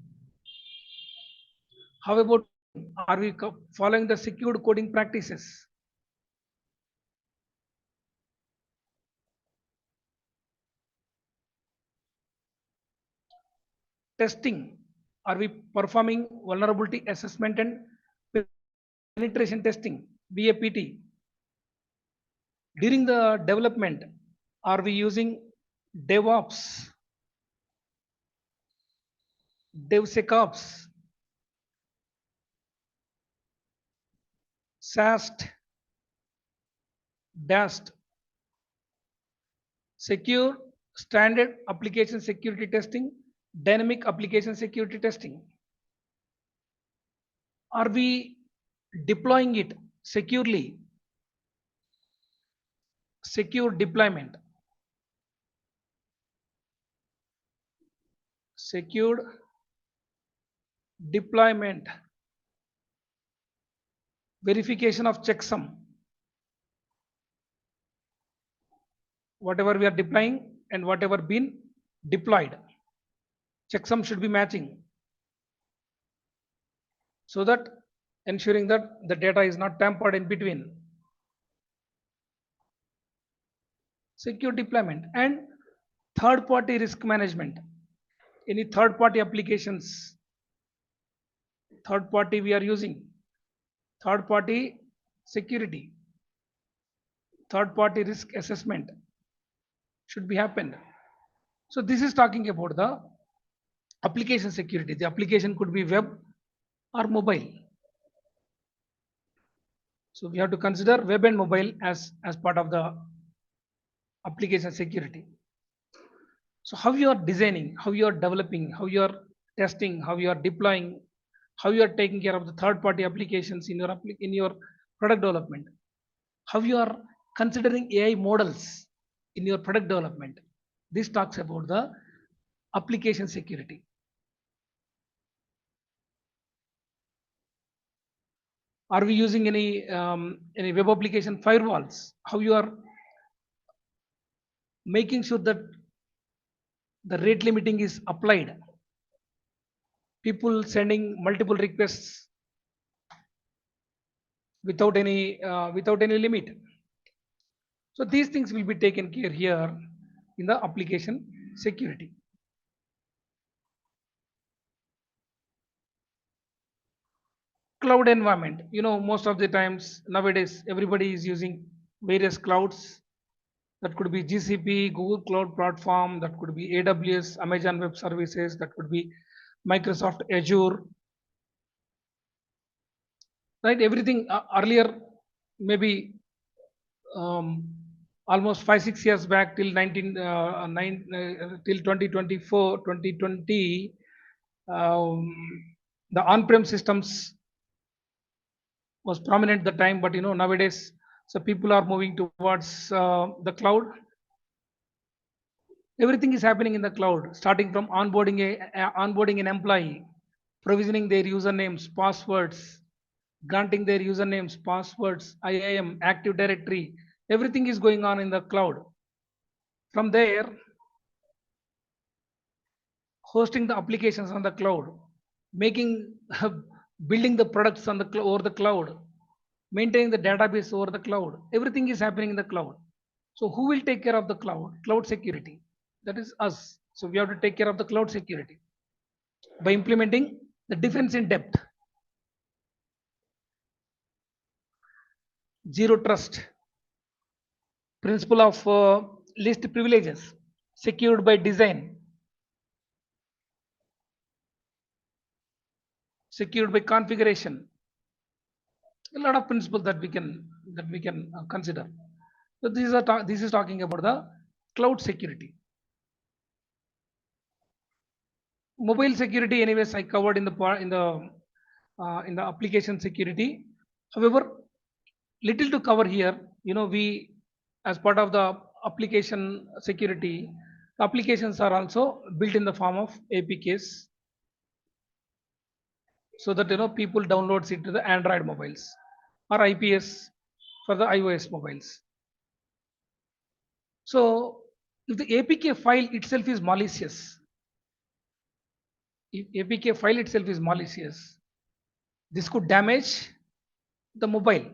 How about coding? Are we following the secured coding practices? Testing. Are we performing vulnerability assessment and penetration testing, VAPT? During the development, are we using DevOps, DevSecOps, SAST, DAST, secure standard application security testing, dynamic application security testing? Are we deploying it securely? Secure deployment. secured deployment, verification of checksum, whatever we are deploying and whatever been deployed, checksum should be matching, so that ensuring that the data is not tampered in between. Secure deployment and third party risk management. Any third party applications, third party we are using, third party security, third party risk assessment should be happened. So this is talking about the application security. The application could be web or mobile. So we have to consider web and mobile as part of the application security. So how you are designing, how you are developing, how you are testing, how you are deploying, how you are taking care of the third party applications in your product development, how you are considering AI models in your product development. This talks about the application security. Are we using any web application firewalls? How you are making sure that the rate limiting is applied? People sending multiple requests without any limit. So these things will be taken care here in the application security. Cloud environment. Most of the times nowadays everybody is using various clouds. That could be GCP, Google Cloud Platform, that could be AWS, Amazon Web Services, that could be Microsoft Azure. Right, everything earlier, maybe almost 5-6 years back till 2024, 2020, the on-prem systems was prominent at the time, but nowadays, so people are moving towards the cloud. Everything is happening in the cloud, starting from onboarding an employee, provisioning their usernames, passwords, granting their usernames, passwords, IAM, Active Directory. Everything is going on in the cloud. From there, hosting the applications on the cloud, making building the products on the over the cloud, maintaining the database over the cloud. Everything is happening in the cloud. So who will take care of the cloud? Cloud security. That is us. So we have to take care of the cloud security by implementing the defense in depth, zero trust, principle of least privileges, secured by design, secured by configuration. A lot of principles that we can consider. So this is talking about the cloud security. Mobile security, anyways, I covered in the application security. However, little to cover here. We, as part of the application security, applications are also built in the form of APKs, so that people downloads it to the Android mobiles, or IPS for the iOS mobiles. So if the APK file itself is malicious, if APK file itself is malicious, this could damage the mobile.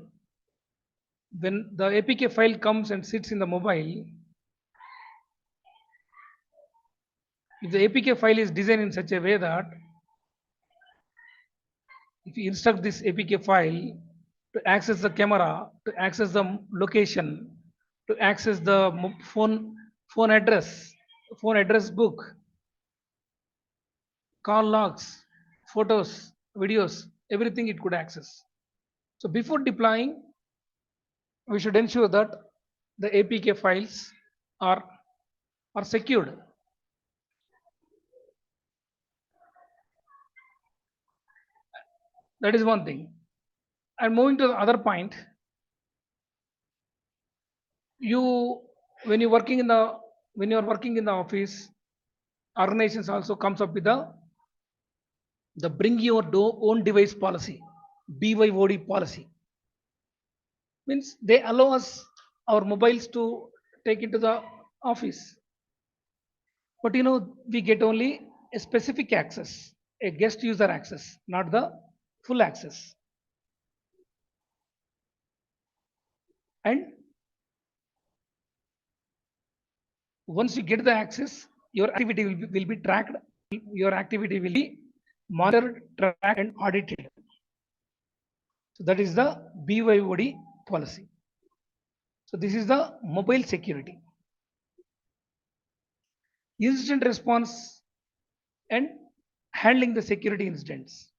When the APK file comes and sits in the mobile, if the APK file is designed in such a way that if you instruct this APK file to access the camera, to access the location, to access the phone address book, call logs, photos, videos, everything it could access. So before deploying, we should ensure that the APK files are secured. That is one thing. And moving to the other point, when you're working in the office, organizations also comes up with the bring your own device policy, BYOD policy. Means they allow us our mobiles to take into the office, but we get only a specific access, a guest user access, not the full access. And once you get the access, your activity will be tracked, your activity will be monitored, tracked, and audited. So that is the BYOD policy. So this is the mobile security. Incident response and handling the security incidents.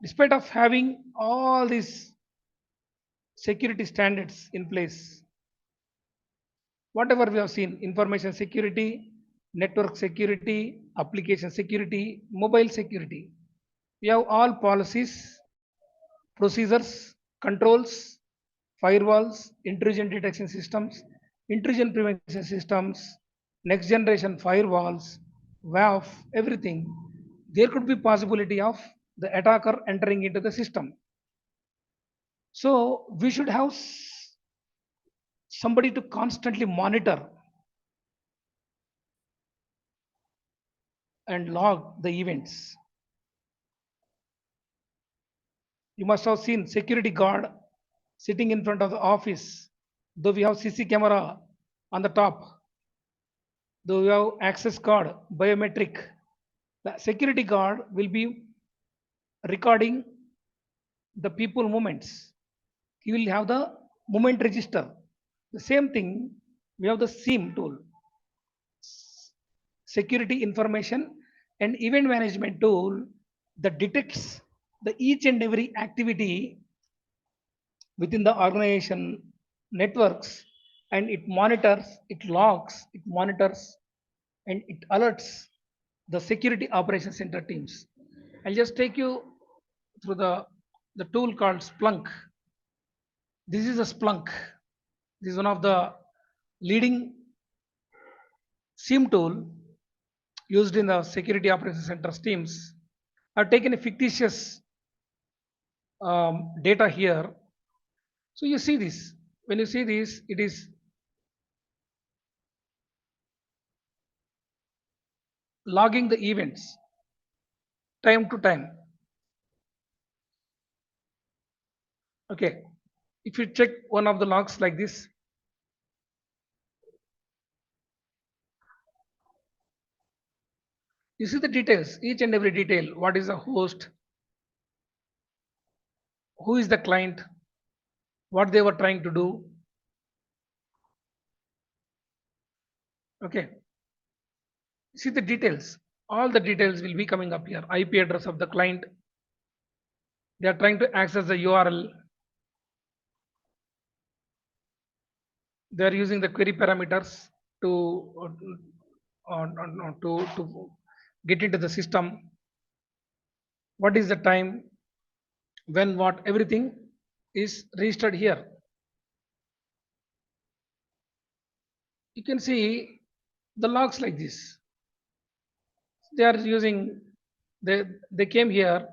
Despite of having all these security standards in place, whatever we have seen, information security, network security, application security, mobile security, we have all policies, procedures, controls, firewalls, intrusion detection systems, intrusion prevention systems, next generation firewalls, WAF, everything. There could be possibility of the attacker entering into the system. So we should have somebody to constantly monitor and log the events. You must have seen security guard sitting in front of the office. Though we have CC camera on the top, though we have access card, biometric, the security guard will be recording the people movements. He will have the movement register. The same thing, we have the SIEM tool, security information and event management tool, that detects the each and every activity within the organization networks, and it monitors, it logs, it monitors, and it alerts the security operations center teams. I'll just take you through the tool called Splunk. This is a Splunk. This is one of the leading SIEM tool used in the security operations center teams. I've taken a fictitious data here. So you see this. When you see this, it is logging the events time to time. Okay. If you check one of the logs like this, you see the details, each and every detail. What is the host? Who is the client? What they were trying to do? Okay. See the details. All the details will be coming up here. IP address of the client. They are trying to access the URL. They are using the query parameters to to get into the system. What is the time? When what? Everything is registered here. You can see the logs like this. They are using, they came here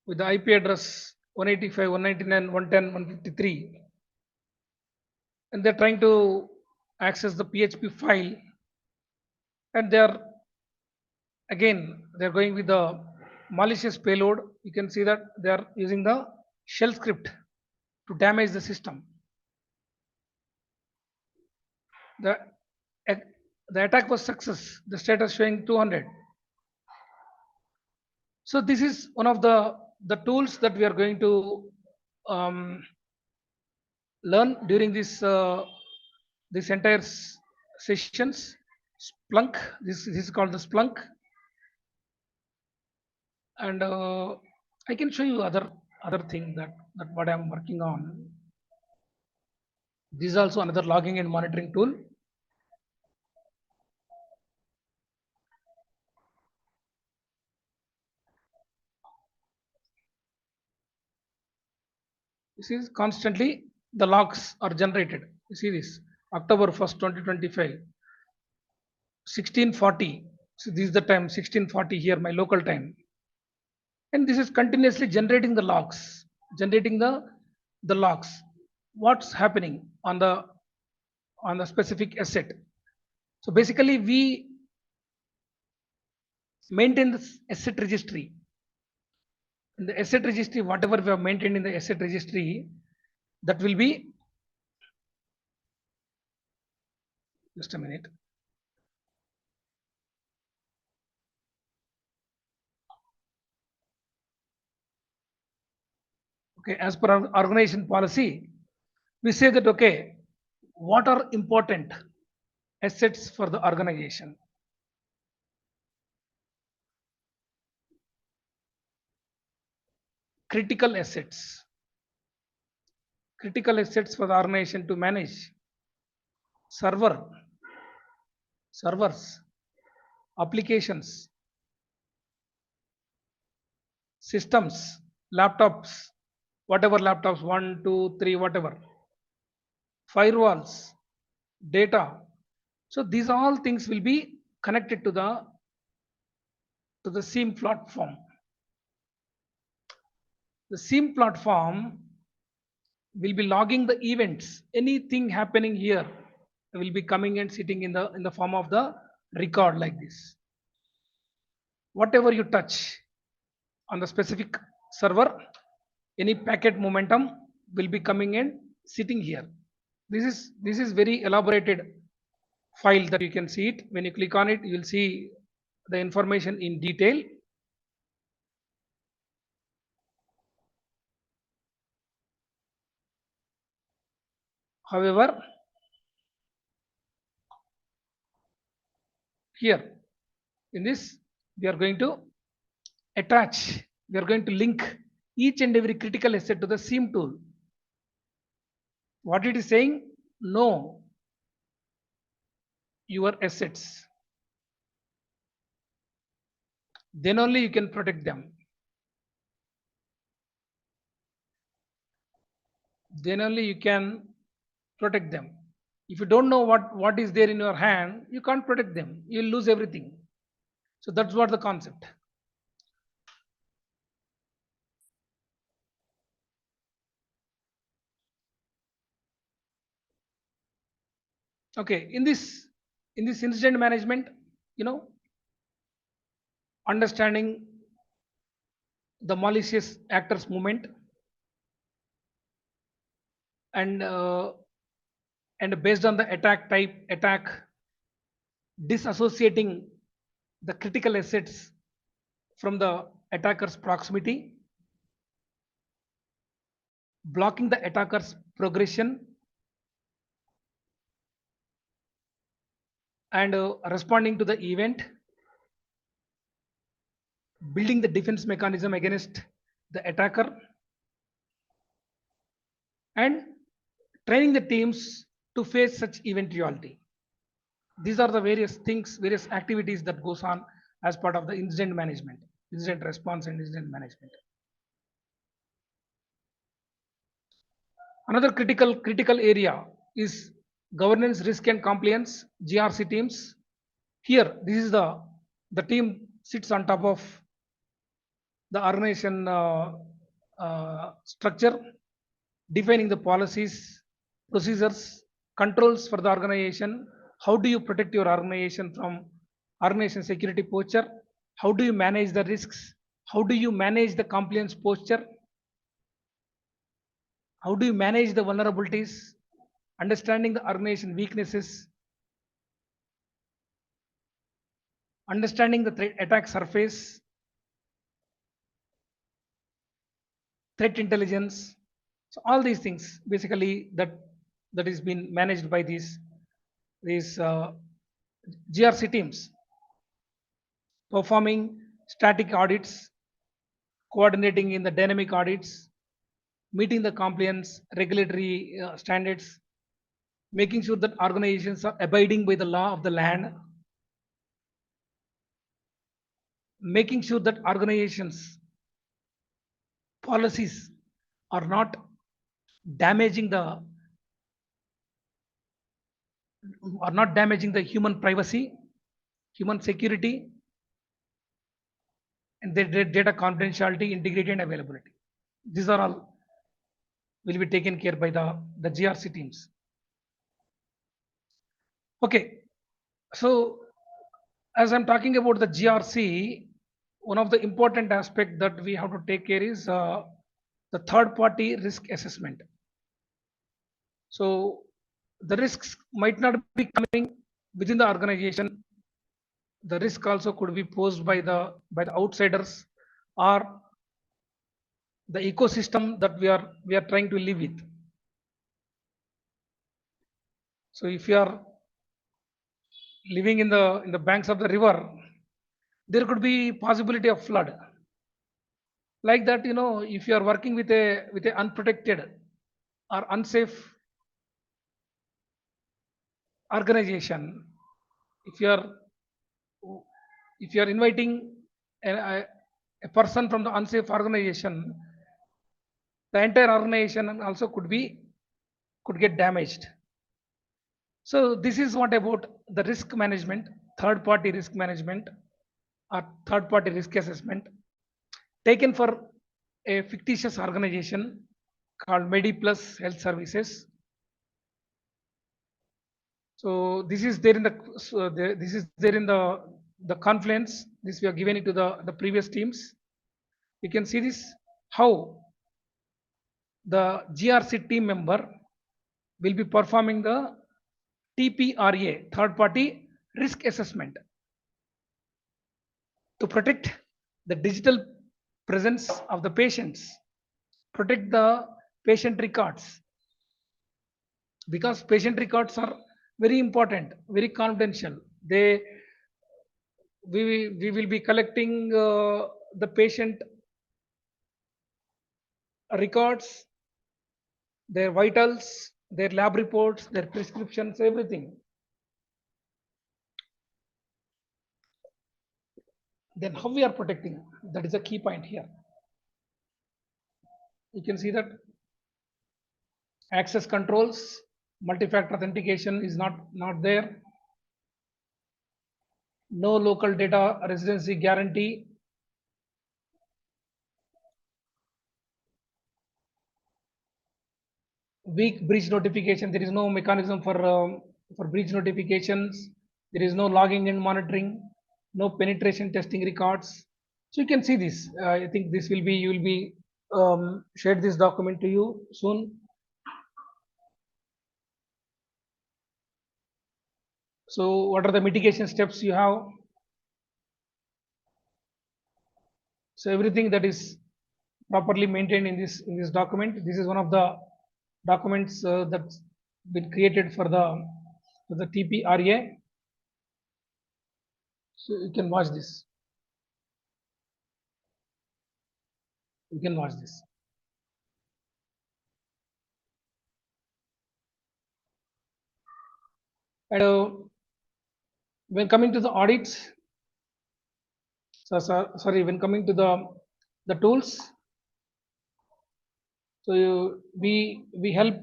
with the IP address 185, 199, 110, 153, and they're trying to access the PHP file, and they're again they're going with the malicious payload. You can see that they are using the shell script to damage the system. The the attack was success. The status showing 200. So this is one of the tools that we are going to um, learn during this entire sessions. Splunk. This is called the Splunk, and I can show you other thing that what I am working on. This is also another logging and monitoring tool. This is constantly the logs are generated. You see this October 1st, 2025. 1640. So this is the time 1640 here, my local time, and this is continuously generating the logs, generating the logs. What's happening on the specific asset? So basically, we maintain this asset registry. In the asset registry, whatever we have maintained in the asset registry, that will be, just a minute. Okay, as per our organization policy, we say that, okay, what are important assets for the organization? Critical assets. Critical assets for the organization to manage: servers, applications, systems, laptops, whatever laptops, one, two, three, whatever, firewalls, data. So these all things will be connected to the SIEM platform. The SIEM platform will be logging the events. Anything happening here will be coming and sitting in the form of the record like this. Whatever you touch on the specific server, any packet momentum will be coming and sitting here. This is very elaborated file that you can see it. When you click on it, you will see the information in detail. However, here in this, we are going to attach, we are going to link each and every critical asset to the SIEM tool. What it is saying? Know your assets. Then only you can protect them. Then only you can protect them. If you don't know what is there in your hand, you can't protect them. You'll lose everything. So that's what the concept. Okay, in this incident management, you know, understanding the malicious actors movement, and based on the attack type, disassociating the critical assets from the attacker's proximity, blocking the attacker's progression, and responding to the event, building the defense mechanism against the attacker, and training the teams to face such eventuality. These are the various things, various activities that goes on as part of the incident management, incident response and incident management. Another critical area is governance, risk and compliance, GRC teams. Here, this is the team sits on top of the organization structure, defining the policies, procedures, controls for the organization. How do you protect your organization from organization security posture? How do you manage the risks? How do you manage the compliance posture? How do you manage the vulnerabilities? Understanding the organization weaknesses, understanding the threat attack surface, threat intelligence. So all these things basically that is being managed by these GRC teams, performing static audits, coordinating in the dynamic audits, meeting the compliance regulatory standards, making sure that organizations are abiding by the law of the land, making sure that organizations policies are not damaging the human privacy, human security, and data confidentiality, integrity, and availability. These are all will be taken care by the GRC teams. Okay, so as I'm talking about the GRC, one of the important aspect that we have to take care is the third party risk assessment. So the risks might not be coming within the organization. The risk also could be posed by the outsiders or the ecosystem that we are trying to live with. So if you are living in the banks of the river, there could be possibility of flood. Like that, if you are working with a unprotected or unsafe organization, if you are if you are inviting a person from the unsafe organization, the entire organization also could get damaged. So this is what about the risk management, third party risk management or third party risk assessment taken for a fictitious organization called MediPlus Health Services. So this is there in this is there in the confluence. This we are given it to the previous teams. You can see this how the GRC team member will be performing the TPRA, third party risk assessment, to protect the digital presence of the patients, protect the patient records, because patient records are very important, very confidential. We will be collecting the patient records, their vitals, their lab reports, their prescriptions, everything. Then how we are protecting? That is a key point here. You can see that access controls, multi-factor authentication is not there. No local data residency guarantee. Weak breach notification. There is no mechanism for breach notifications. There is no logging and monitoring. No penetration testing records. So you can see this. I think this will be you will be shared this document to you soon. So what are the mitigation steps you have? So everything that is properly maintained in this document. This is one of the documents that's been created for the TPRA. So you can watch this. You can watch this. And when coming to the audits, sorry, when coming to the tools, so we help.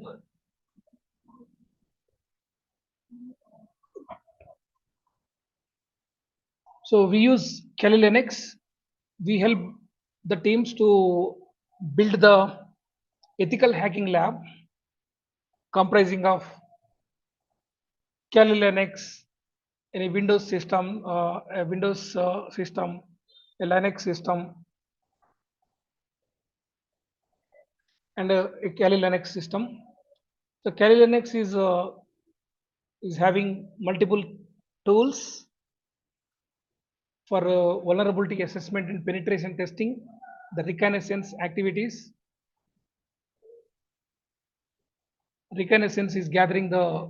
So we use Kali Linux. We help the teams to build the ethical hacking lab comprising of Kali Linux, any Windows system, a Windows system, a Linux system, and a Kali Linux system. So Kali Linux is having multiple tools for vulnerability assessment and penetration testing, the reconnaissance activities. Reconnaissance is gathering the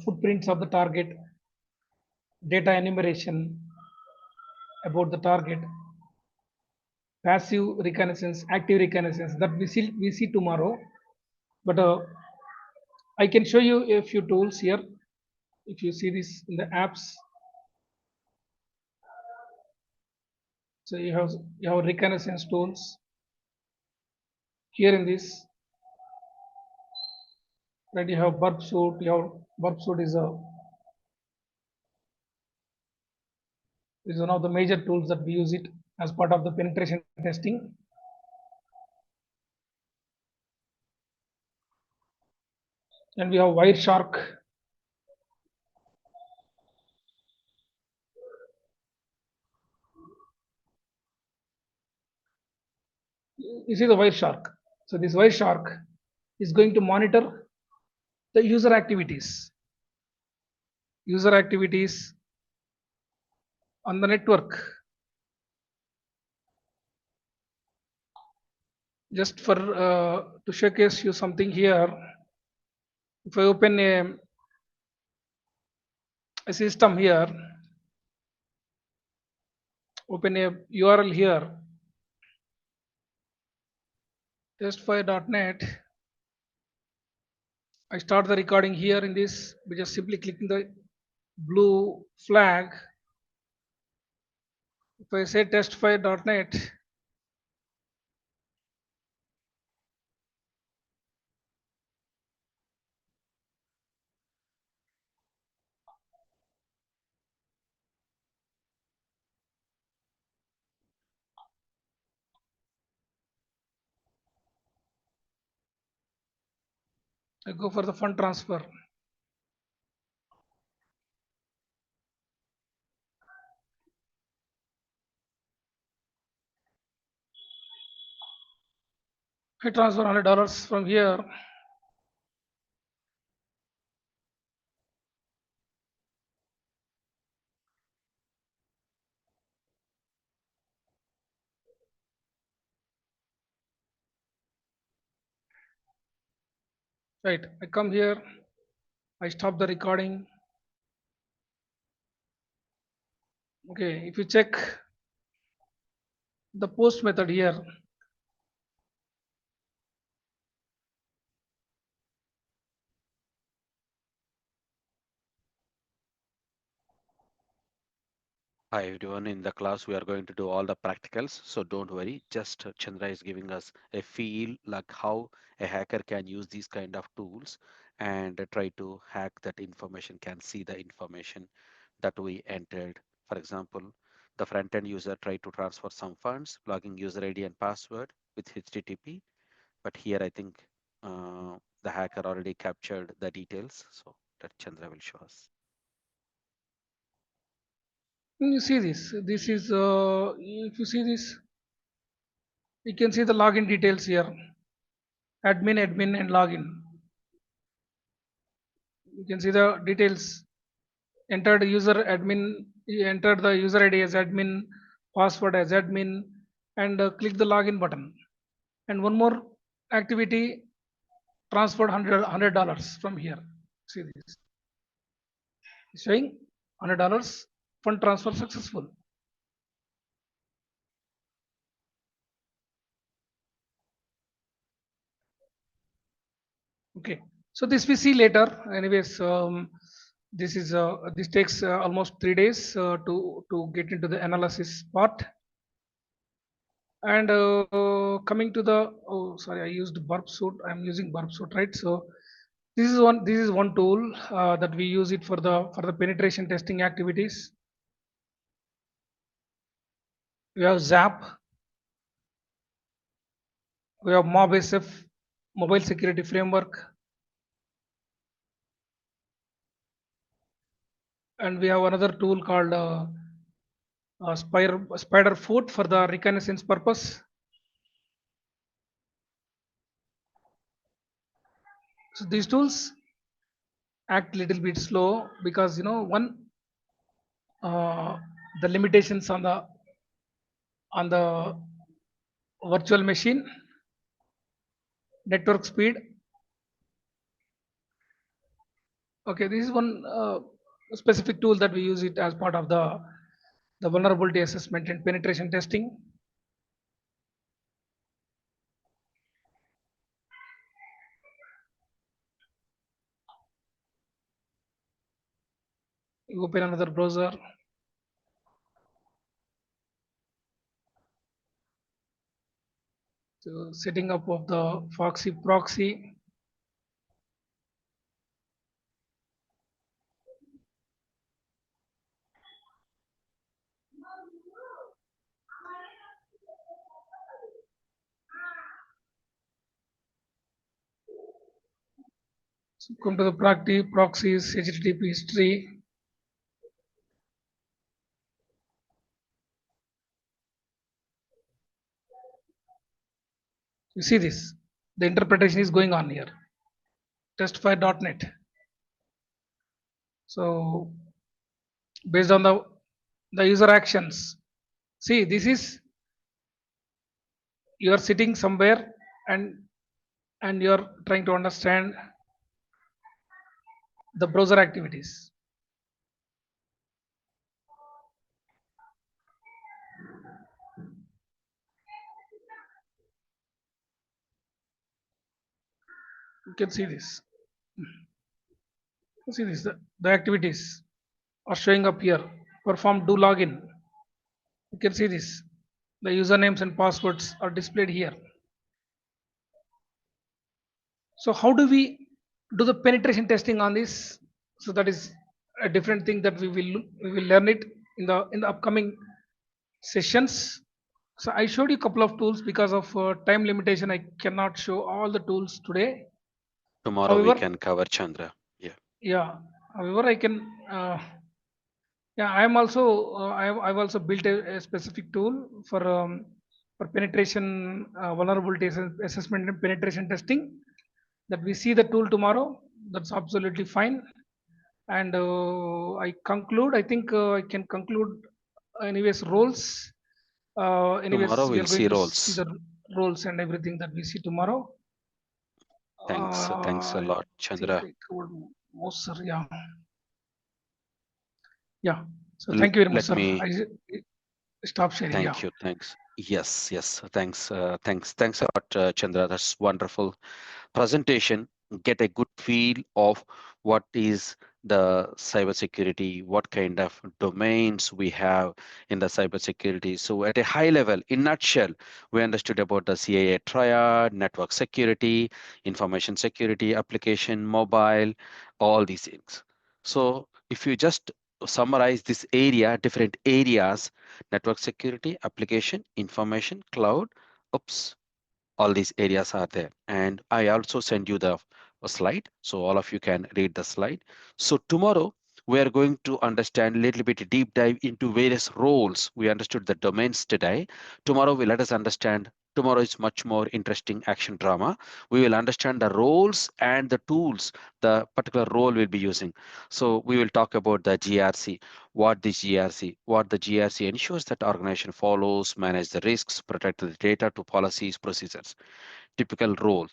footprints of the target, data enumeration about the target, passive reconnaissance, active reconnaissance that we see tomorrow. But I can show you a few tools here. If you see this in the apps, so you have reconnaissance tools here in this. Right, you have burp suit. You have burp suit is a is one of the major tools that we use it as part of the penetration testing. And we have Wireshark. You see the Wireshark. So this Wireshark is going to monitor the user activities on the network. Just for to showcase you something here, if I open a system here, open a URL here, testfire.net. I start the recording here in this by just simply clicking the blue flag. If I say testfire.net, I go for the fund transfer. I transfer $100 from here. Right, I come here, I stop the recording. Okay, if you check the post method here, Hi everyone, in the class we are going to do all the practicals, so don't worry. Just Chandra is giving us a feel like how a hacker can use these kind of tools and try to hack that information, can see the information that we entered. For example, the front-end user tried to transfer some funds, logging user ID and password with HTTP, but here I think the hacker already captured the details, so that Chandra will show us. you see this. This is, if you see this, you can see the login details here. Admin, and login. You can see the details. Entered user admin, entered the user ID as admin, password as admin, and click the login button. And one more activity, transferred $100 from here. See this, showing $100 fund transfer successful. Okay, so this we see later. Anyways, this takes almost 3 days to get into the analysis part. And coming to the, oh sorry, I used burp suit. I'm using burp suit, right? So this is one tool that we use it for the penetration testing activities. We have Zap, we have MobSF, mobile security framework, and we have another tool called Spider Foot for the reconnaissance purpose. So these tools act little bit slow because one, the limitations on the virtual machine, network speed. Okay, this is one specific tool that we use it as part of the vulnerability assessment and penetration testing. You open another browser. So setting up of the Foxy proxy. come to the proxies, HTTP history. You see this, the interpretation is going on here, testfire.net. So based on the user actions, see, this is, you are sitting somewhere and you are trying to understand the browser activities. You can see this. You see this, the activities are showing up here. Perform do login. You can see this. The usernames and passwords are displayed here. So how do we do the penetration testing on this? So that is a different thing that we will learn it in the upcoming sessions. So I showed you a couple of tools because of time limitation. I cannot show all the tools today. Tomorrow we However, can cover Chandra. Yeah. yeah. However, I can. Yeah, I am also. I've also built a specific tool for penetration vulnerability assessment and penetration testing. That we see the tool tomorrow. That's absolutely fine. And I conclude. I think I can conclude. Anyways, roles. Tomorrow Anyways, we we'll are going see to see roles. the roles and everything that we see tomorrow. Thanks a I lot, think Chandra. I covered most, sir. Yeah, yeah. So thank you very much, Let sir. me I stop sharing. Yeah. thank you. Thanks. Yes. Thanks a lot, Chandra. That's wonderful presentation, get a good feel of what is the cybersecurity, what kind of domains we have in the cybersecurity. So at a high level, in nutshell, we understood about the CIA triad, network security, information security, application, mobile, all these things. So if you just summarize this area, different areas, network security, application, information, cloud, oops, all these areas are there, and I also send you the a slide so all of you can read the slide. So tomorrow we are going to understand a little bit deep dive into various roles. We understood the domains today. Tomorrow we let us understand, tomorrow is much more interesting action drama. We will understand the roles and the tools the particular role will be using. So we will talk about the GRC, what the GRC ensures that organization follows, manage the risks, protect the data to policies, procedures, typical role.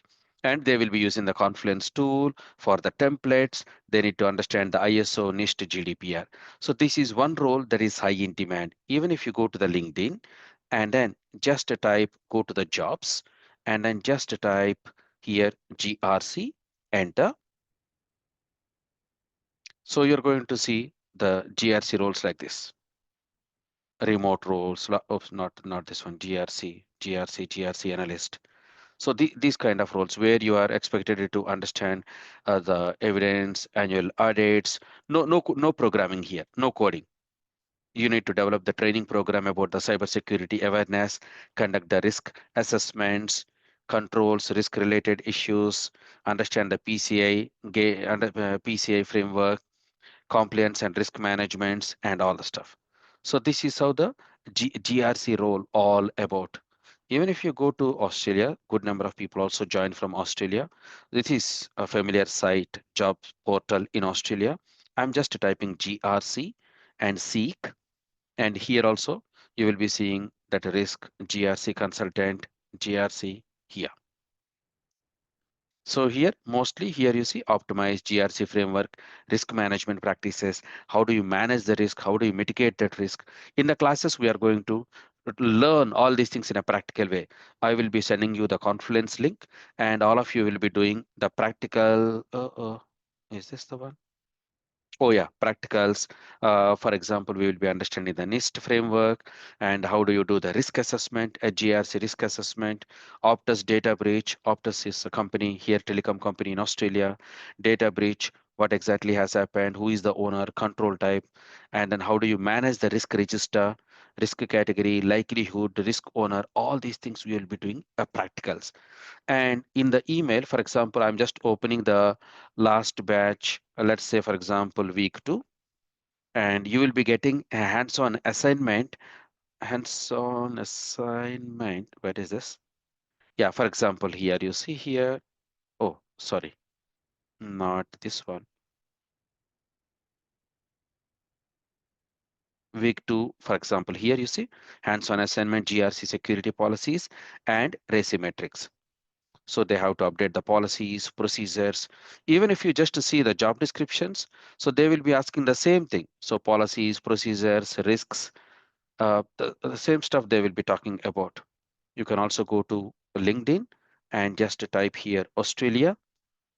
And they will be using the Confluence tool for the templates. They need to understand the ISO, NIST, GDPR. So this is one role that is high in demand. Even if you go to the LinkedIn and then just type, go to the jobs and then just type here GRC, enter. So you're going to see the GRC roles like this. Remote roles, not this one, GRC analyst. So these kind of roles where you are expected to understand the evidence, annual audits, no programming here, no coding. You need to develop the training program about the cybersecurity awareness, conduct the risk assessments, controls risk related issues, understand the PCI framework, compliance and risk managements, and all the stuff. So this is how the GRC role all about. Even if you go to Australia, good number of people also join from Australia. This is a familiar site, job portal in Australia. I'm just typing GRC and seek, and here also you will be seeing that risk GRC consultant, GRC here. So here, mostly here you see optimize GRC framework, risk management practices. How do you manage the risk? How do you mitigate that risk? In the classes, we are going to learn all these things in a practical way. I will be sending you the Confluence link and all of you will be doing the practical. Is this the one? Oh yeah, practicals. For example, we will be understanding the NIST framework and how do you do the risk assessment, a GRC risk assessment, Optus data breach. Optus is a company here, telecom company in Australia. Data breach, what exactly has happened, who is the owner, control type, and then how do you manage the risk register, risk category, likelihood, risk owner, all these things we will be doing practicals. And in the email, for example, I'm just opening the last batch, let's say, for example, week 2, and you will be getting a hands-on assignment. Hands-on assignment, what is this? Yeah, for example, here you see here, oh, sorry, not this one. Week 2, for example, here you see hands-on assignment, GRC security policies, and RACI metrics. So they have to update the policies, procedures. Even if you just see the job descriptions, so they will be asking the same thing. So policies, procedures, risks, the same stuff they will be talking about. You can also go to LinkedIn and just type here Australia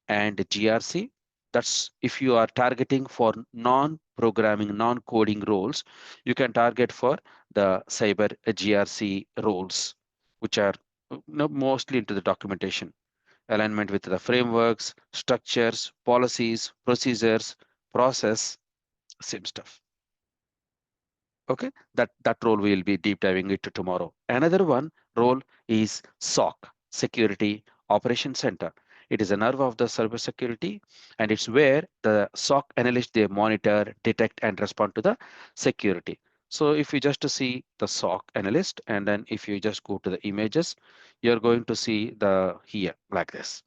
and GRC. That's if you are targeting for non-programming, non-coding roles, you can target for the cyber GRC roles, which are mostly into the documentation, alignment with the frameworks, structures, policies, procedures, process, same stuff. Okay, that role we will be deep diving into tomorrow. Another one role is SOC, Security Operations Center. It is a nerve of the cybersecurity, and it's where the SOC analysts they monitor, detect, and respond to the security. So if you just see the SOC analyst, and then if you just go to the images, you're going to see the here like this.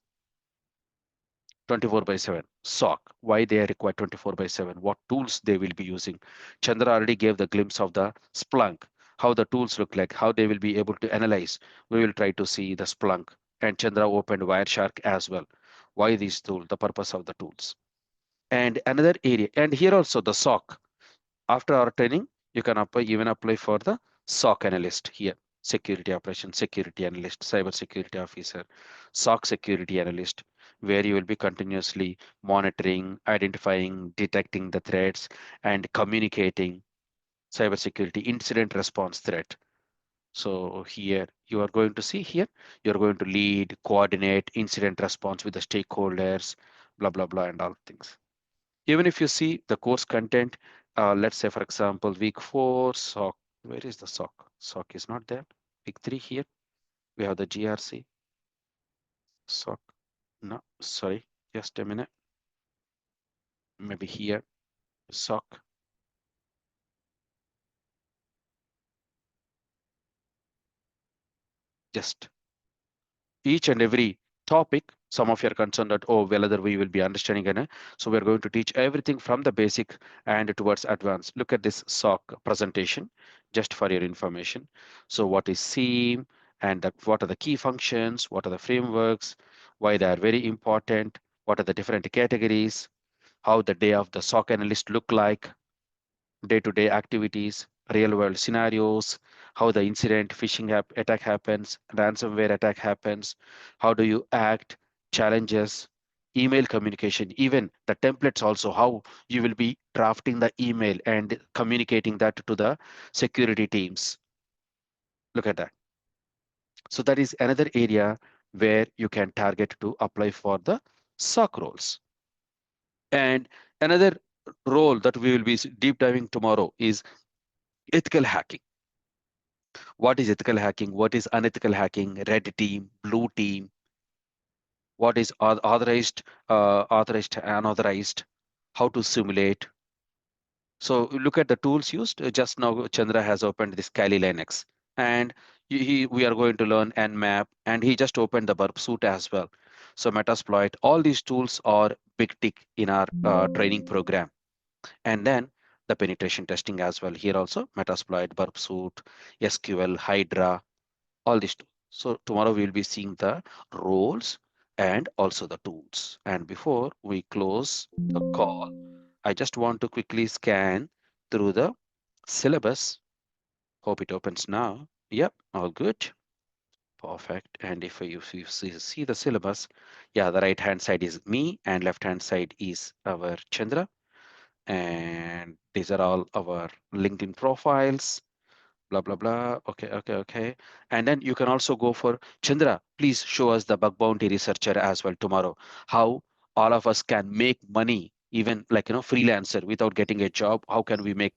24/7 SOC. Why they require 24/7? What tools they will be using? Chandra already gave the glimpse of the Splunk, how the tools look like, how they will be able to analyze. We will try to see the Splunk, and Chandra opened Wireshark as well. Why these tools? The purpose of the tools. And another area, and here also the SOC. After our training, you can even apply for the SOC analyst here. Security operations, security analyst, cyber security officer, SOC security analyst, where you will be continuously monitoring, identifying, detecting the threats, and communicating cybersecurity incident response threat. So here you are going to see here, you're going to lead, coordinate incident response with the stakeholders, blah, blah, blah, and all things. Even if you see the course content, let's say, for example, week 4, SOC, where is the SOC? SOC is not there. Week 3 here, we have the GRC, SOC. No, sorry, just a minute. Maybe here, SOC, just each and every topic. Some of you are concerned that, oh, whether we will be understanding it. So we're going to teach everything from the basic and towards advanced. Look at this SOC presentation, just for your information. So what is SIEM, and what are the key functions, what are the frameworks, why they are very important, what are the different categories, how the day of the SOC analyst look like, day-to-day activities, real-world scenarios, how the incident, phishing attack happens, ransomware attack happens, how do you act, challenges, email communication, even the templates also, how you will be drafting the email and communicating that to the security teams. Look at that. So that is another area where you can target to apply for the SOC roles. And another role that we will be deep diving tomorrow is ethical hacking. What is ethical hacking? What is unethical hacking? Red team, blue team. What is authorized, authorized, unauthorized? How to simulate? So look at the tools used. Just now, Chandra has opened this Kali Linux, and we are going to learn Nmap, and he just opened the burp suite as well. So Metasploit, all these tools are big tick in our training program. And then the penetration testing as well. Here also Metasploit, burp suite, SQL, Hydra, all these tools. So tomorrow we'll be seeing the roles and also the tools. And before we close the call, I just want to quickly scan through the syllabus. Hope it opens now. Yep, all good. Perfect. And if you see the syllabus, yeah, the right hand side is me and left hand side is our Chandra. And these are all our LinkedIn profiles, blah, blah, blah. Okay, okay, okay. And then you can also go for Chandra, please show us the bug bounty researcher as well tomorrow, how all of us can make money, even like, freelancer without getting a job. How can we make,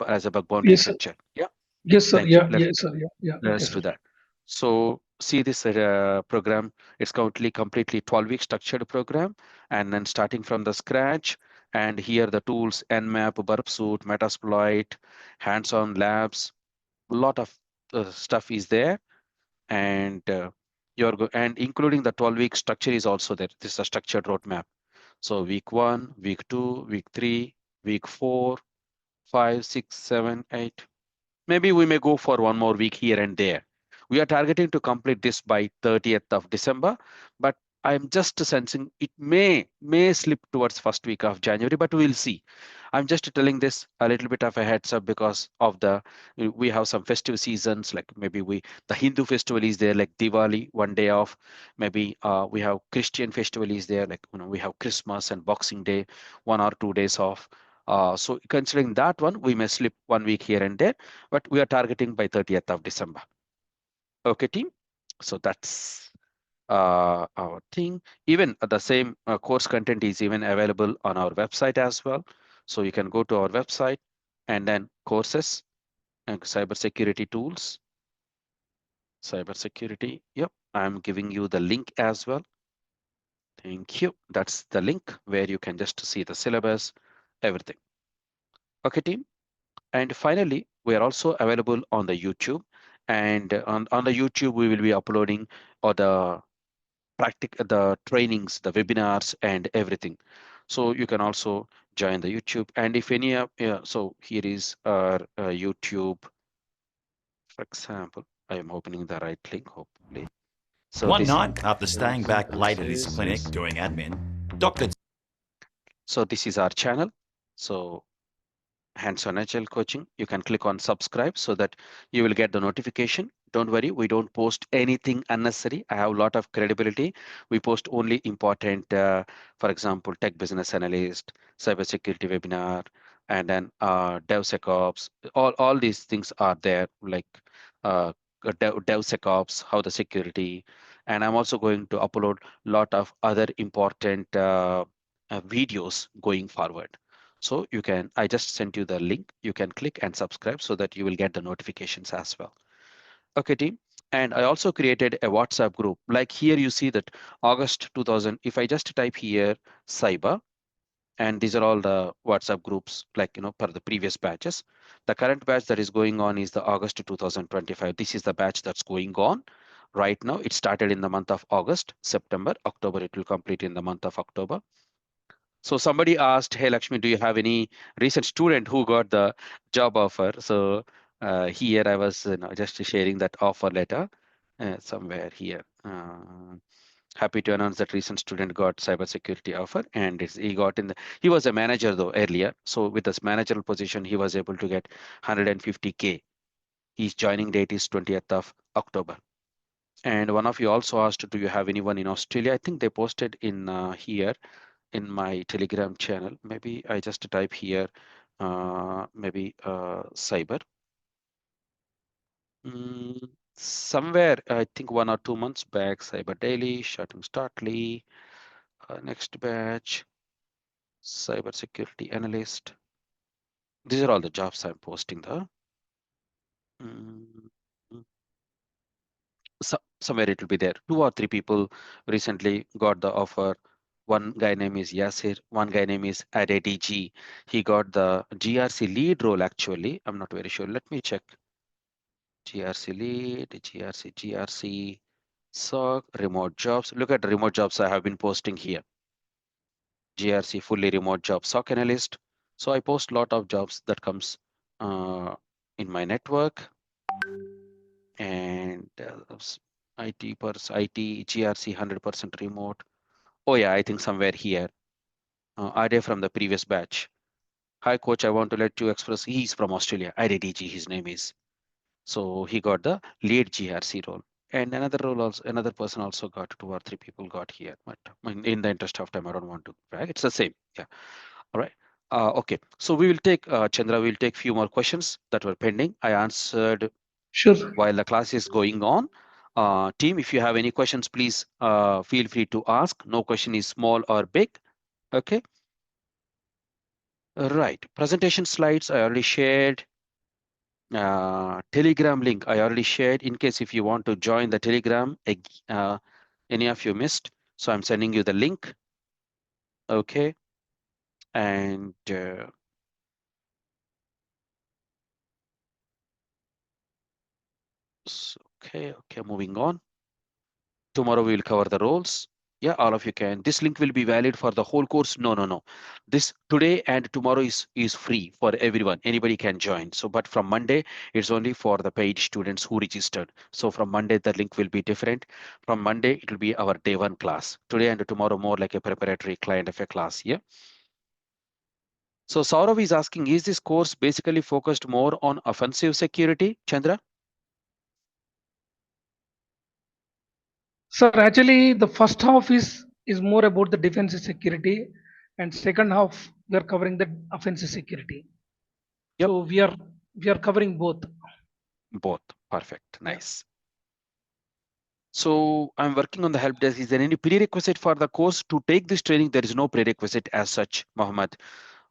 as a bug bounty Yes, sir. researcher? Yeah. Yes, sir. Thank you. Yeah, yes, sir. Yeah, yeah. Okay, Let's sir. do that. So see this program, it's currently completely 12-week structured program, and then starting from the scratch. And here the tools, Nmap, Burp Suite, Metasploit, hands-on labs, a lot of stuff is there. And and including the 12-week structure is also there. This is a structured roadmap. So week 1, week 2, week 3, week 4, 5, 6, 7, 8. Maybe we may go for one more week here and there. We are targeting to complete this by 30th of December, but I'm just sensing it may slip towards first week of January, but we'll see. I'm just telling this a little bit of a heads up because of we have some festive seasons, like maybe the Hindu festival is there, like Diwali, one day off. Maybe we have Christian festival is there, like we have Christmas and Boxing Day, 1 or 2 days off. So considering that one, we may slip one week here and there, but we are targeting by 30th of December. Okay, team. So that's our thing. Even the same course content is even available on our website as well. So you can go to our website and then courses and cybersecurity tools, cybersecurity. Yep, I'm giving you the link as well. Thank you. That's the link where you can just see the syllabus, everything. Okay, team. And finally, we are also available on the YouTube. And on the YouTube, we will be uploading all the trainings, the webinars, and everything. So you can also join the YouTube. And if any so here is our YouTube, for example. I am opening the right link, hopefully. So One this night, after staying back late at his clinic is doing admin, Dr. so this is our channel. So hands-on agile coaching, you can click on subscribe so that you will get the notification. Don't worry, we don't post anything unnecessary. I have a lot of credibility. We post only important, for example, tech business analyst, cybersecurity webinar, and then DevSecOps. All these things are there, like DevSecOps, how the security. And I'm also going to upload a lot of other important videos going forward. So I just sent you the link. You can click and subscribe so that you will get the notifications as well. Okay, team. And I also created a WhatsApp group. Like here you see that August 2000, if I just type here cyber, and these are all the WhatsApp groups, like, per the previous batches. The current batch that is going on is the August 2025. This is the batch that's going on right now. It started in the month of August, September, October. It will complete in the month of October. So somebody asked, "Hey Lakshmi, do you have any recent student who got the job offer?" So here I was just sharing that offer letter somewhere here. Happy to announce that recent student got cybersecurity offer, and he got he was a manager though earlier. So with this managerial position, he was able to get 150K. His joining date is 20th of October. And one of you also asked, do you have anyone in Australia? I think they posted in here in my Telegram channel. Maybe I just type here, maybe cyber. Somewhere, I think 1 or 2 months back, Cyber Daily, Shutting Startly, next batch, Cyber Security Analyst. These are all the jobs I'm posting there. Mm, Somewhere it will be there. 2 or 3 people recently got the offer. One guy name is Yasir. One guy name is ADG. He got the GRC lead role actually. I'm not very sure. Let me check. GRC lead, GRC, SOC, remote jobs. Look at the remote jobs I have been posting here. GRC fully remote job SOC analyst. So I post a lot of jobs that comes in my network. And IT, GRC 100% remote. Oh yeah, I think somewhere here. Ade from the previous batch. Hi coach, I want to let you express. He's from Australia. IDDG, his name is. So he got the lead GRC role. And another role also, another person also got 2 or 3 people got here. But in the interest of time, I don't want to brag. It's the same. Yeah. All right. Okay. So we will take Chandra. We'll take few more questions that were pending. I answered Sure. while the class is going on. Team, if you have any questions, please feel free to ask. No question is small or big. Okay. Right. Presentation slides I already shared. Telegram link I already shared. In case if you want to join the Telegram, any of you missed, so I'm sending you the link. Okay, and okay, moving on. Tomorrow we will cover the roles. Yeah, all of you can. This link will be valid for the whole course. No. This today and tomorrow is free for everyone. Anybody can join. So, but from Monday, it's only for the paid students who registered. So from Monday, the link will be different. From Monday, it will be our day one class. Today and tomorrow, more like a preparatory client of a class. Yeah. So Saurav is asking, is this course basically focused more on offensive security, Chandra? Sir, actually, the first half is more about the defensive security, and second half we are covering the offensive security. Yep, So we are covering both. both. Perfect. Yeah. Nice. So I'm working on the help desk. Is there any prerequisite for the course to take this training? There is no prerequisite as such, Mohammed.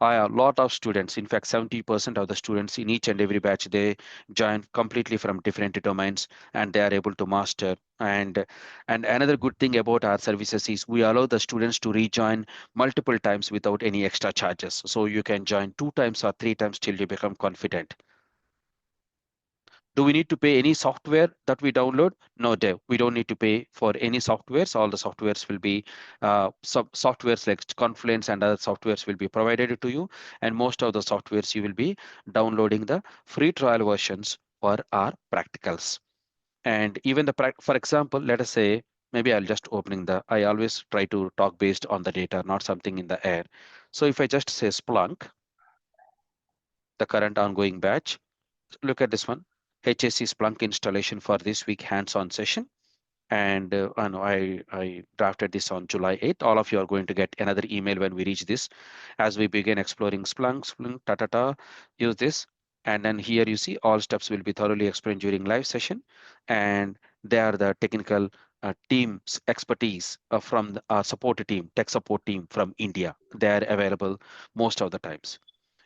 A lot of students, in fact, 70% of the students in each and every batch, they join completely from different domains and they are able to master. And another good thing about our services is we allow the students to rejoin multiple times without any extra charges. So you can join 2 times or 3 times till you become confident. Do we need to pay any software that we download? No, Dev. We don't need to pay for any softwares. All the softwares will be softwares like Confluence and other softwares will be provided to you. And most of the softwares you will be downloading the free trial versions for our practicals. And even for example, let us say, maybe I'll just opening I always try to talk based on the data, not something in the air. So if I just say Splunk, the current ongoing batch, look at this one, HSC Splunk installation for this week hands-on session. And I know I drafted this on July 8th. All of you are going to get another email when we reach this. As we begin exploring Splunk, use this. And then here you see all steps will be thoroughly explained during live session. And they are the technical team's expertise from our support team, tech support team from India. They are available most of the times.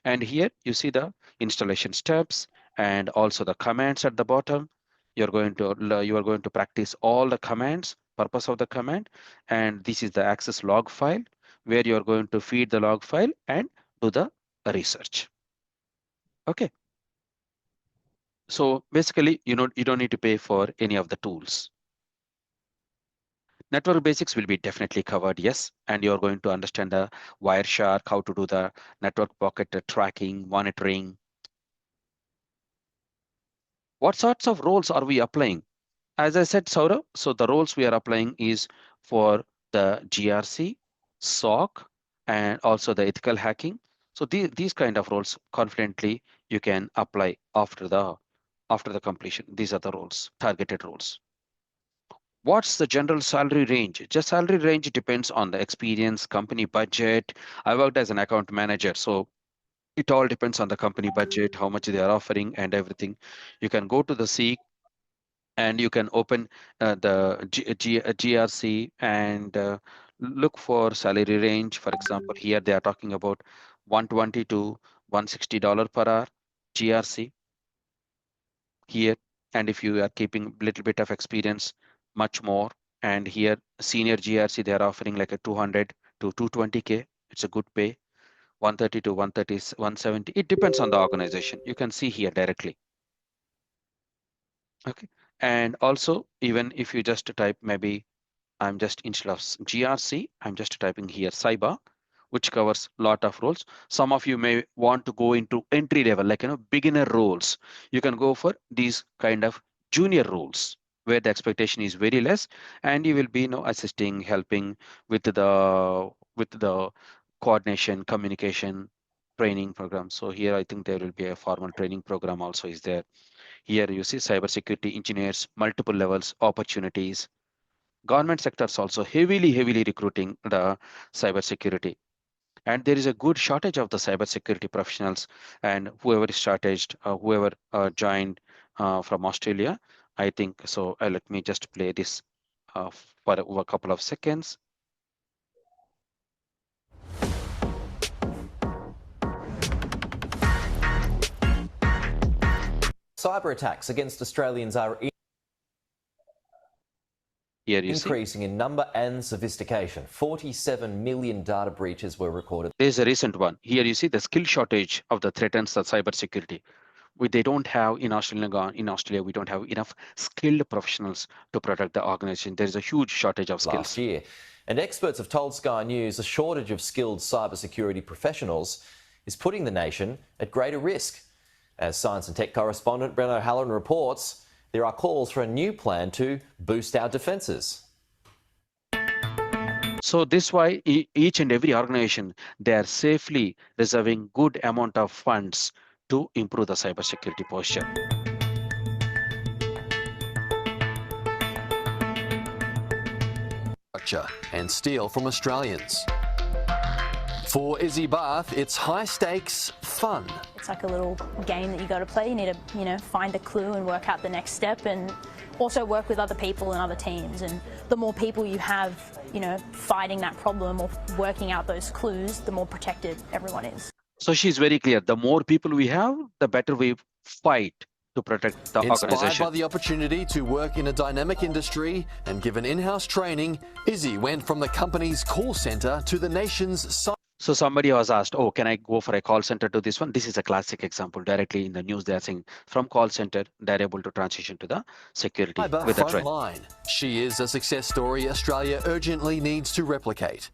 And here you see the installation steps and also the commands at the bottom. You are going to practice all the commands, purpose of the command, and this is the access log file where you are going to feed the log file and do the research. Okay. So basically, you don't need to pay for any of the tools. Network basics will be definitely covered, yes, and you're going to understand the Wireshark, how to do the network pocket tracking, monitoring. What sorts of roles are we applying? As I said, Saurabh, so the roles we are applying is for the GRC, SOC, and also the ethical hacking. So these kind of roles confidently you can apply after the completion. These are the roles, targeted roles. What's the general salary range? Just salary range depends on the experience, company budget. I worked as an account manager, so it all depends on the company budget, how much they are offering and everything. You can go to the Seek and you can open the GRC and look for salary range. For example, here they are talking about 120 to $160 per hour GRC here. And if you are keeping a little bit of experience, much more. And here, senior GRC, they are offering like a 200 to 220K. It's a good pay. 130 to 130, 170. It depends on the organization. You can see here directly. Okay. And also, even if you just type maybe I'm just instead of GRC, I'm just typing here cyber, which covers a lot of roles. Some of you may want to go into entry level, like beginner roles. You can go for these kind of junior roles where the expectation is very less, and you will be assisting, helping with the coordination, communication, training program. So here I think there will be a formal training program also is there. Here you see cybersecurity engineers, multiple levels, opportunities. Government sectors also heavily recruiting the cybersecurity. And there is a good shortage of the cybersecurity professionals and whoever is shortaged, whoever joined from Australia, I think. So let me just play this for a couple of seconds. Cyber attacks against Australians are Here you increasing in number and sophistication. 47 million data breaches were recorded. There's a recent one. Here you see the skill shortage of the threatens the cybersecurity. They don't have in Australia, we don't have enough skilled professionals to protect the organization. There is a huge shortage of skills. Last year. And experts have told Sky News a shortage of skilled cybersecurity professionals is putting the nation at greater risk. As science and tech correspondent Brent O'Halloran reports, there are calls for a new plan to boost our defences. So this why each and every organization, they are safely reserving good amount of funds to improve the cybersecurity posture. And steal from Australians. For Izzy Barth, it's high stakes fun. It's like a little game that you got to play. You need to, find a clue and work out the next step, and also work with other people and other teams. And the more people you have, fighting that problem or working out those clues, the more protected everyone is. So she's very clear. The more people we have, the better we fight to protect the Inspired organization. by the opportunity to work in a dynamic industry and given in-house training, Izzy went from the company's call centre to the nation's. So somebody was asked, oh, can I go for a call center to this one? This is a classic example. Directly in the news, they're saying from call center, they're able to transition to the security with the trend. Line. She is a success story Australia urgently needs to replicate.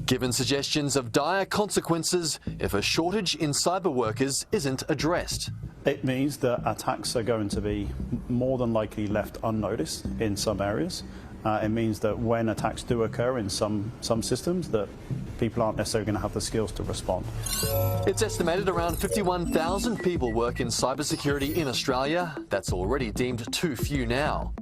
Given suggestions of dire consequences if a shortage in cyber workers isn't addressed. It means that attacks are going to be more than likely left unnoticed in some areas. It means that when attacks do occur in some systems, that people aren't necessarily going to have the skills to respond. It's estimated around 51,000 people work in cybersecurity in Australia. That's already deemed too few now.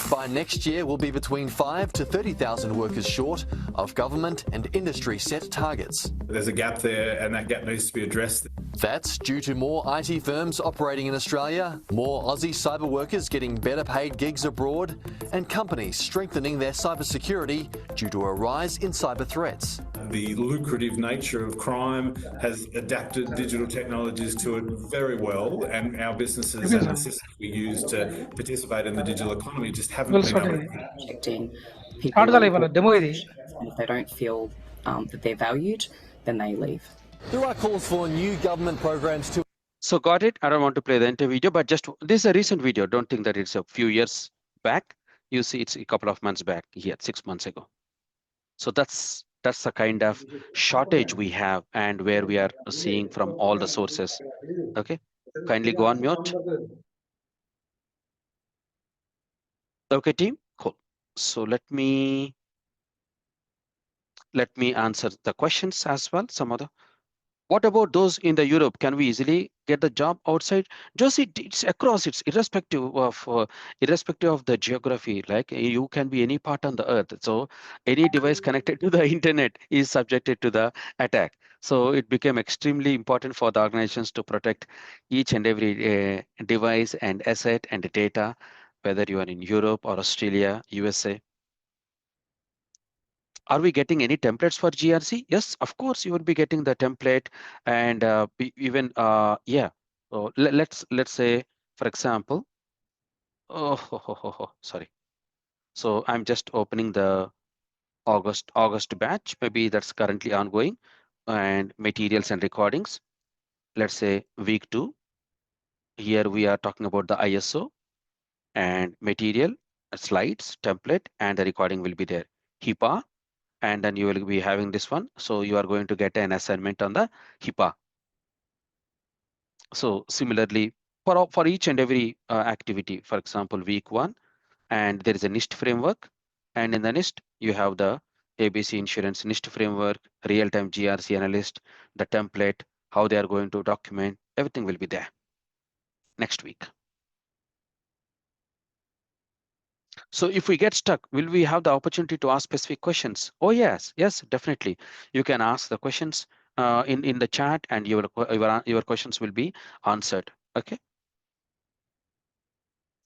By next year, we'll be between 5 to 30,000 workers short of government and industry set targets. There's a gap there, and that gap needs to be addressed. That's due to more IT firms operating in Australia, more Aussie cyber workers getting better paid gigs abroad, and companies strengthening their cybersecurity due to a rise in cyber threats. The lucrative nature of crime has adapted digital technologies to it very well, and our businesses and the systems we use to participate in the digital economy just haven't been able to. Protecting people, and if they don't feel that they're valued, then they leave. There are calls for new government programs to. So got it. I don't want to play the entire video, but just this is a recent video. Don't think that it's a few years back. You see, it's a couple of months back here, 6 months ago. So that's the kind of shortage we have and where we are seeing from all the sources. Okay, kindly go on mute. Okay, team, cool. So let me answer the questions as well. Some other. What about those in the Europe? Can we easily get the job outside? Just it's across. It's irrespective of the geography. Like you can be any part on the earth. So any device connected to the internet is subjected to the attack. So it became extremely important for the organizations to protect each and every device and asset and data, whether you are in Europe or Australia, USA. Are we getting any templates for GRC? Yes, of course, you will be getting the template, and even yeah. So let's say, for example, sorry. So I'm just opening the August batch. Maybe that's currently ongoing, and materials and recordings. Let's say week 2. Here we are talking about the ISO and material, slides, template, and the recording will be there. HIPAA. And then you will be having this one. So you are going to get an assignment on the HIPAA. So similarly, for each and every activity, for example, week 1, and there is a NIST framework. And in the NIST, you have the ABC Insurance NIST framework, real-time GRC analyst, the template, how they are going to document, everything will be there next week. So if we get stuck, will we have the opportunity to ask specific questions? Oh, yes, definitely. You can ask the questions in the chat, and your questions will be answered. Okay.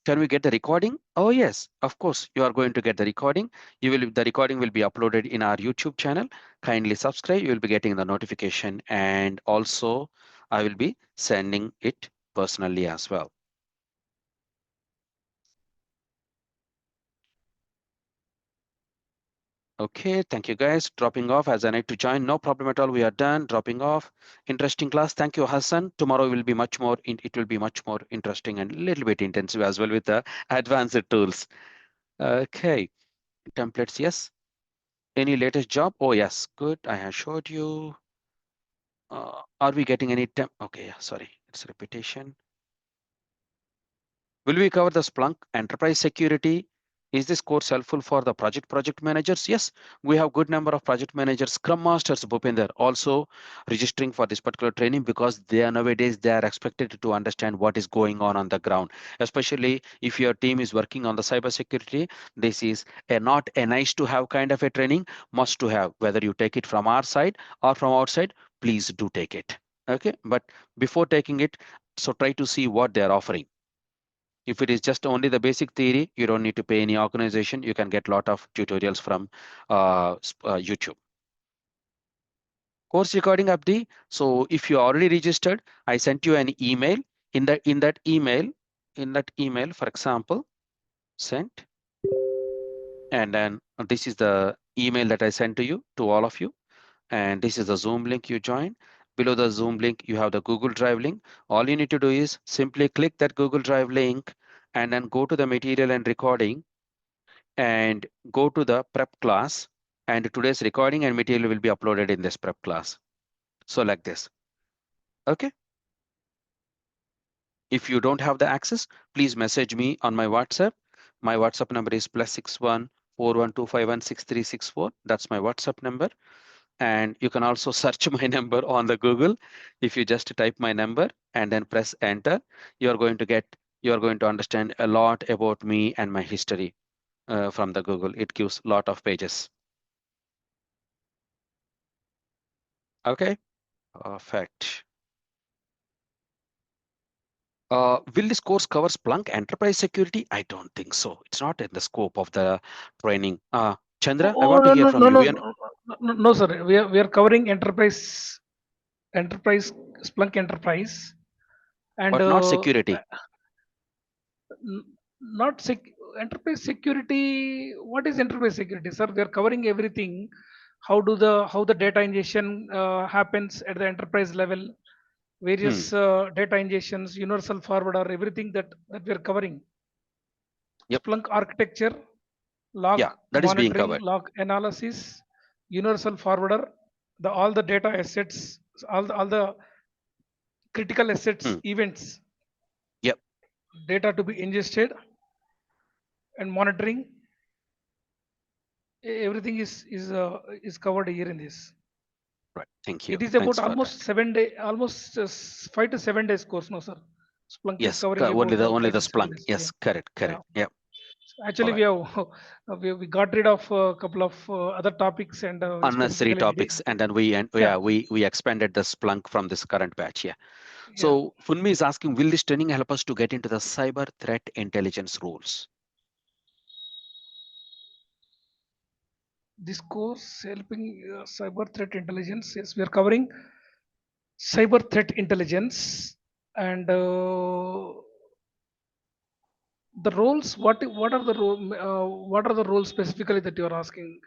Can we get the recording? Oh, yes, of course, you are going to get the recording. The recording will be uploaded in our YouTube channel. Kindly subscribe. You will be getting the notification, and also I will be sending it personally as well. Okay, thank you guys. Dropping off as I need to join. No problem at all. We are done. Dropping off. Interesting class. Thank you, Hassan. Tomorrow will be much more. It will be much more interesting and a little bit intensive as well with the advanced tools. Okay, templates. Yes. Any latest job? Oh yes, good. I have showed you. Are we getting any temp? Okay, yeah. Sorry, it's repetition. Will we cover the Splunk enterprise security? Is this course helpful for the project managers? Yes, we have good number of project managers, Scrum Masters, Bhupinder, also registering for this particular training because they are nowadays they are expected to understand what is going on the ground. Especially if your team is working on the cybersecurity, this is not a nice to have kind of a training, must to have. Whether you take it from our side or from outside, please do take it. Okay, but before taking it, so try to see what they are offering. If it is just only the basic theory, you don't need to pay any organization. You can get a lot of tutorials from YouTube. Course recording update. So if you already registered, I sent you an email. In that email, for example, sent. And then this is the email that I sent to you, to all of you. And this is the Zoom link you join. Below the Zoom link, you have the Google Drive link. All you need to do is simply click that Google Drive link and then go to the material and recording and go to the prep class, and today's recording and material will be uploaded in this prep class. So like this. Okay. If you don't have the access, please message me on my WhatsApp. My WhatsApp number is +61 4125 6364. That's my WhatsApp number. And you can also search my number on the Google. If you just type my number and then press enter, you're going to understand a lot about me and my history from the Google. It gives a lot of pages. Okay, perfect. Will this course cover Splunk enterprise security? I don't think so. It's not in the scope of the training. Chandra, I Oh, want to no, hear no, from no, you. no, no, sir. We are covering enterprise Splunk enterprise, and But not security. not enterprise security. What is enterprise security, sir? We are covering everything. How the data ingestion happens at the enterprise level, various data ingestions, universal forwarder, everything that we are covering. Yep. Splunk architecture, log that is being monitoring, covered. log analysis, universal forwarder, all the data assets, all the critical assets, events, Yep. data to be ingested and monitoring. Everything is covered here in this. Right. Thank you. It is Thanks about for almost that. 7 day, almost 5 to 7 days course, no, sir. Splunk is Yes, covering only about the 5 to 7 Splunk. days. Yeah, Yes, correct. yeah. Yep. So All actually, right. we got rid of a couple of other topics and Unnecessary specifically topics, and then we expanded the Splunk from this current batch. Yeah. So Funmi is asking, will this training help us to get into the cyber threat intelligence rules? This course helping cyber threat intelligence. Yes, we are covering cyber threat intelligence and the roles. What are the what are the roles specifically that you are asking?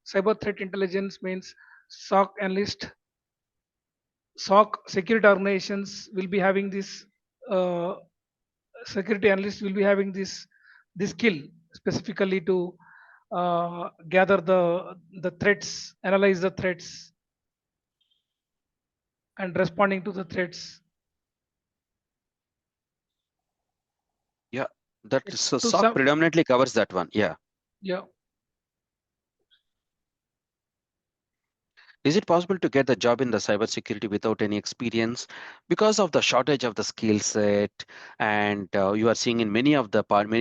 Cyber threat intelligence means SOC analyst, SOC security organizations will be having this. Security analysts will be having this skill specifically to gather the threats, analyze the threats, and responding to the threats. Yeah, that To SOC some, predominantly covers that one. Yeah. yeah. Is it possible to get the job in the cybersecurity without any experience because of the shortage of the skill set? And you are seeing in many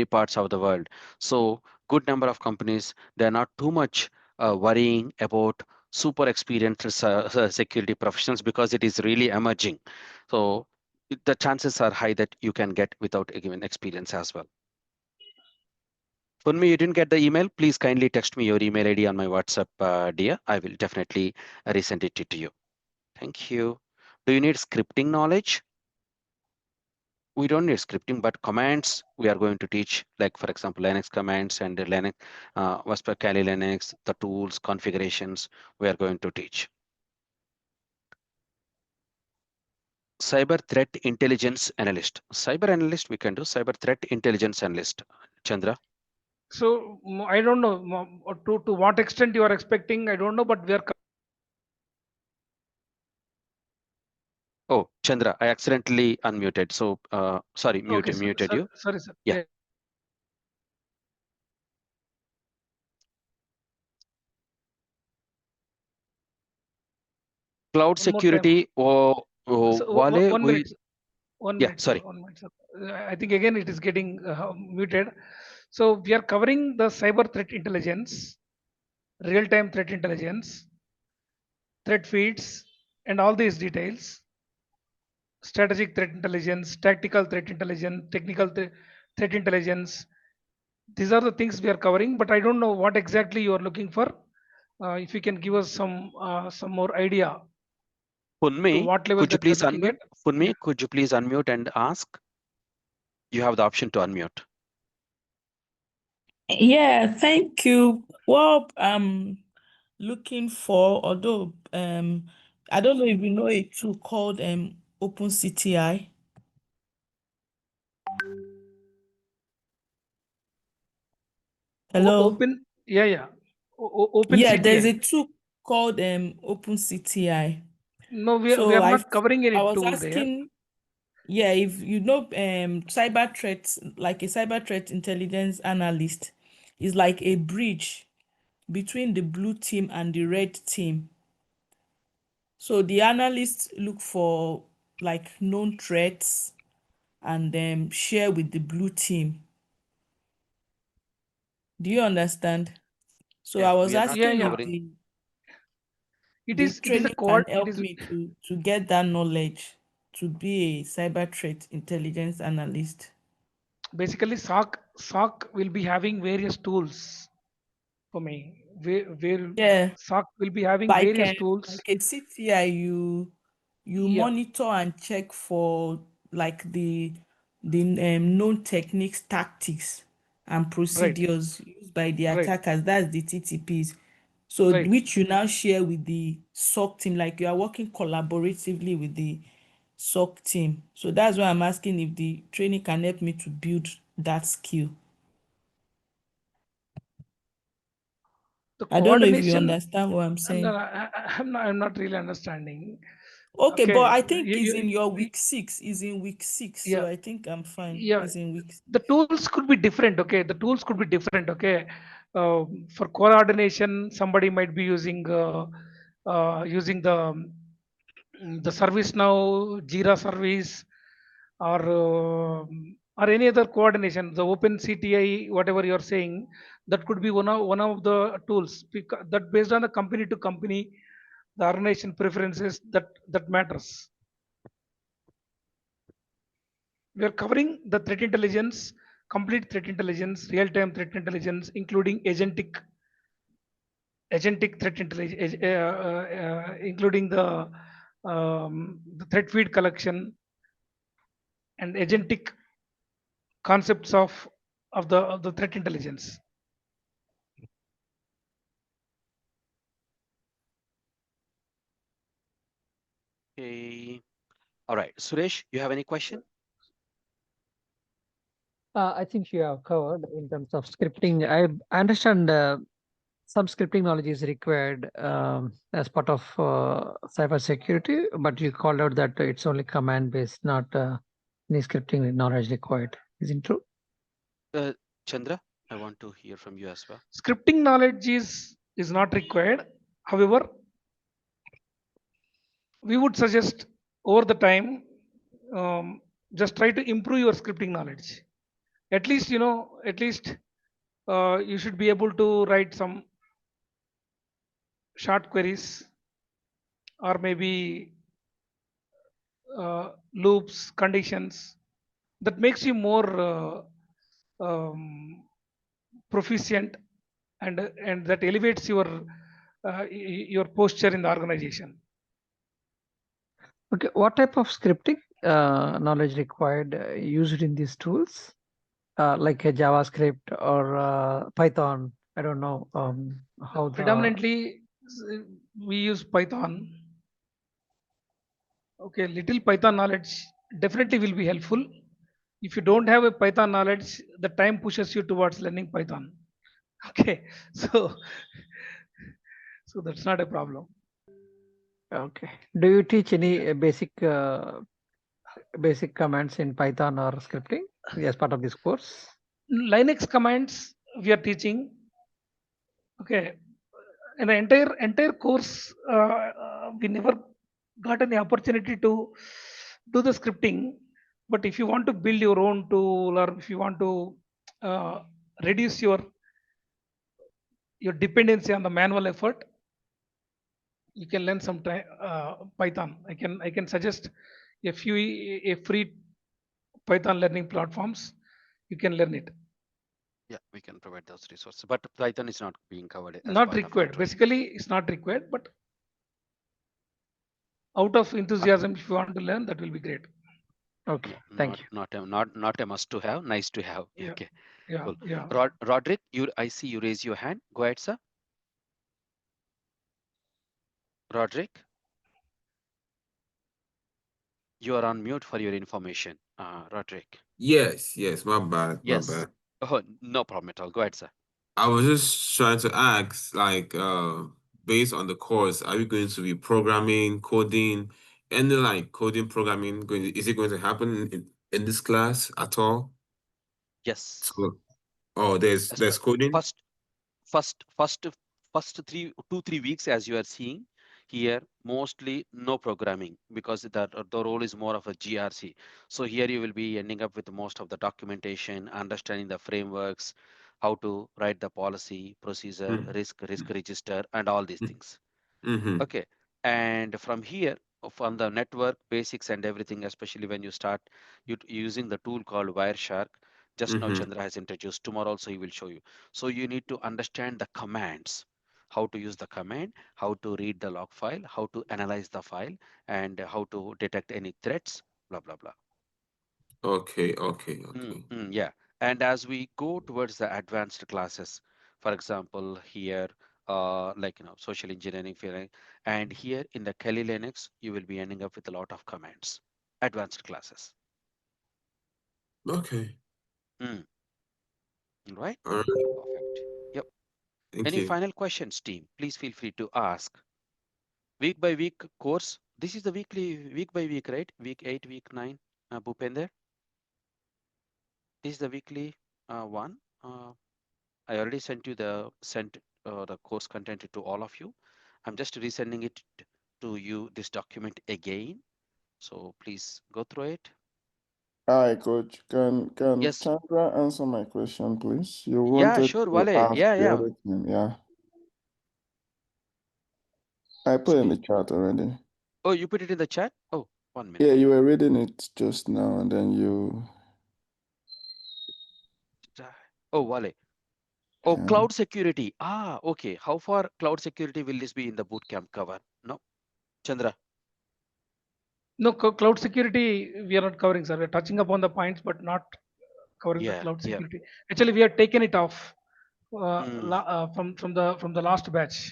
parts of the world. So good number of companies, they're not too much worrying about super experienced security professionals because it is really emerging. So the chances are high that you can get without given experience as well. Funmi, you didn't get the email? Please kindly text me your email ID on my WhatsApp, dear. I will definitely resend it to you. Thank you. Do you need scripting knowledge? We don't need scripting, but commands we are going to teach, like for example, Linux commands and the Linux, Vesper Kali Linux, the tools, configurations we are going to teach. Cyber threat intelligence analyst. Cyber analyst we can do, cyber threat intelligence analyst. Chandra? So I don't know to what extent you are expecting, I don't know, but we are. Oh, Chandra, I accidentally unmuted. So sorry, Okay, muted you. sorry, sir. Yeah. Cloud One more time. security or So, Wale, one minute. 1 yeah, minute, sir. sorry. 1 minute, sir. I think again it is getting muted. So we are covering the cyber threat intelligence, real-time threat intelligence, threat feeds, and all these details. Strategic threat intelligence, tactical threat intelligence, technical threat intelligence. These are the things we are covering, but I don't know what exactly you are looking for. If you can give us some more idea to Punmi, what level could you that we are please looking unmute? at. Yeah. Punmi, could you please unmute and ask? You have the option to unmute. Yeah, thank you. Well, I'm looking for, although I don't know if you know a tool called OpenCTI. Hello? Open, yeah. Open Yeah, there's CTI. a tool called OpenCTI. No, we So are not covering I any was tool there. asking, yeah, if you know cyber threats, like a cyber threat intelligence analyst is like a bridge between the blue team and the red team. So the analysts look for like known threats and share with the blue team. Do you understand? So Yeah, I was we are not asking if covering. It the is a training quad. can help me to get that knowledge to be a cyber threat intelligence analyst. Basically SOC will be having various tools for me. Where Yeah, SOC will be having like various tools. like a CTI, you Yeah, monitor and check for like the known techniques, tactics, and right, procedures used by the right, attackers. That's the TTPs. So right. which you now share with the SOC team, like you are working collaboratively with the SOC team. So that's why I'm asking if the training can help me to build that skill. The I don't know if you coordination. understand what I'm No, saying. I'm not really understanding. Okay, but Okay, I think it's in your week 6. Is in week 6, so yeah, I think I'm fine. yeah. It's in week 6. The tools could be different. Okay, the tools could be different. Okay, for coordination, somebody might be using the service now, Jira service, or any other coordination. The Open CTI, whatever you are saying, that could be one of the tools. That based on the company to company, the organization preferences that matters. We are covering the threat intelligence, complete threat intelligence, real-time threat intelligence, including agentic threat intelligence, including the threat feed collection and agentic concepts of the threat intelligence. Okay. All right. Suresh, you have any question? I think you have covered in terms of scripting. I understand some scripting knowledge is required as part of cybersecurity, but you called out that it's only command based, not any scripting knowledge required. Isn't it true? Chandra, I want to hear from you as well. Scripting knowledge is not required. However, we would suggest over the time, just try to improve your scripting knowledge. At least you should be able to write some short queries, or maybe loops, conditions, that makes you more proficient, and that elevates your posture in the organization. Okay, what type of scripting knowledge required used in these tools? Like a JavaScript or Python? I don't know how the... Predominantly, we use Python. Okay, little Python knowledge definitely will be helpful. If you don't have a Python knowledge, the time pushes you towards learning Python. Okay, so that's not a problem. Okay. Do you teach any basic commands in Python or scripting as part of this course? Linux commands we are teaching. Okay, in the entire course, we never got any opportunity to do the scripting. But if you want to build your own tool, or if you want to uh, reduce your dependency on the manual effort, you can learn some Python. I can suggest a free Python learning platforms. You can learn it. Yeah, we can provide those resources, but Python is not being covered as Not part of our required. training. Basically, it's not required, but out of enthusiasm, if you want to learn, that will be great. Okay, thank you. Not a must to have, nice to have. Yeah. Okay, Yeah, cool. yeah. Roderick, I see you raise your hand. Go ahead, sir. Roderick, you are on mute for your information. Roderick. Yes, my Yes. bad. Oh, no problem at all. Go ahead, sir. I was just trying to ask, like, based on the course, are we going to be programming, coding, any like coding programming is it going to happen in this class at all? Yes. So, oh, there's coding? First 2-3 weeks, as you are seeing here, mostly no programming, because the role is more of a GRC. So here you will be ending up with most of the documentation, understanding the frameworks, how to write the policy, procedure, risk register, and all these things. Okay, and from here, from the network basics and everything, especially when you start using the tool called Wireshark, just now Chandra has introduced. Tomorrow also he will show you. So you need to understand the commands, how to use the command, how to read the log file, how to analyze the file, and how to detect any threats, blah blah blah. Okay. Yeah, and as we go towards the advanced classes, for example, here, like social engineering, feeling, and here in the Kali Linux, you will be ending up with a lot of commands, advanced classes. Okay. Right? All right. Perfect. Yep. Thank Any you. final questions, team? Please feel free to ask. Week by week course. This is the week by week, right? Week 8, week 9. Bhupender. This is the weekly one. I already sent the course content to all of you. I'm just resending it to you, this document again. So please go through it. Hi, Coach. Can Yes. Chandra answer my question, please? You Yeah, wanted sure, to Vale. ask Yeah, the yeah. other thing, yeah. I put in the chat already. Oh, you put it in the chat? Oh, 1 minute. Yeah, you were reading it just now, and then you. Oh, Vale. Oh, cloud security. Ah, okay. How far cloud security will this be in the bootcamp cover? No, Chandra. No, cloud security we are not covering, sir. We're touching upon the points, but not covering the cloud security. Actually, we have taken it off from the last batch.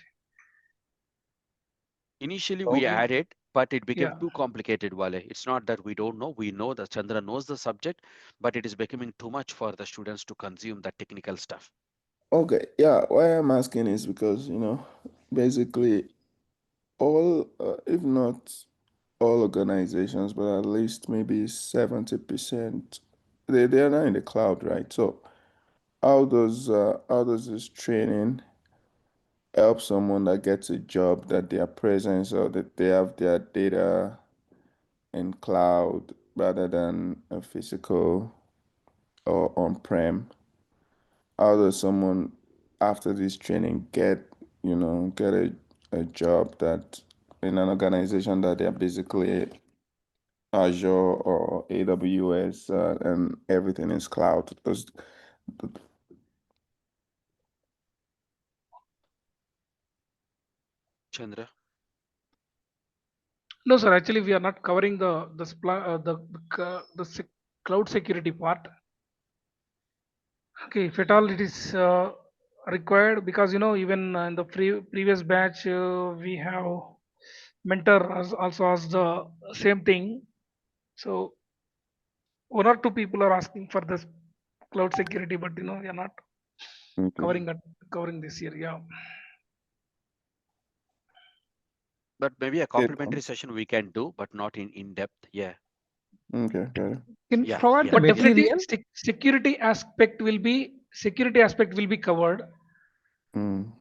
Initially, we added, but it became too complicated, Vale. It's not that we don't know. We know that Chandra knows the subject, but it is becoming too much for the students to consume that technical stuff. Okay, yeah. Why I'm asking is because basically, all, if not all organizations, but at least maybe 70%, they are not in the cloud, right? So, how does this training help someone that gets a job that their presence or that they have their data in cloud rather than a physical or on-prem? How does someone after this training get a job that in an organization that they're basically Azure or AWS and everything is cloud? Chandra. No, sir. Actually, we are not covering cloud security part. Okay, if at all it is required, because even in the previous batch we have mentor also asked the same thing. So one or two people are asking for this cloud security, but we are not Okay. covering this year. Yeah. But maybe a Okay. complimentary session we can do, but not in depth. Yeah. Okay. Got it. Can Yeah. provide Yeah. the But definitely material. security aspect will be covered. Mm.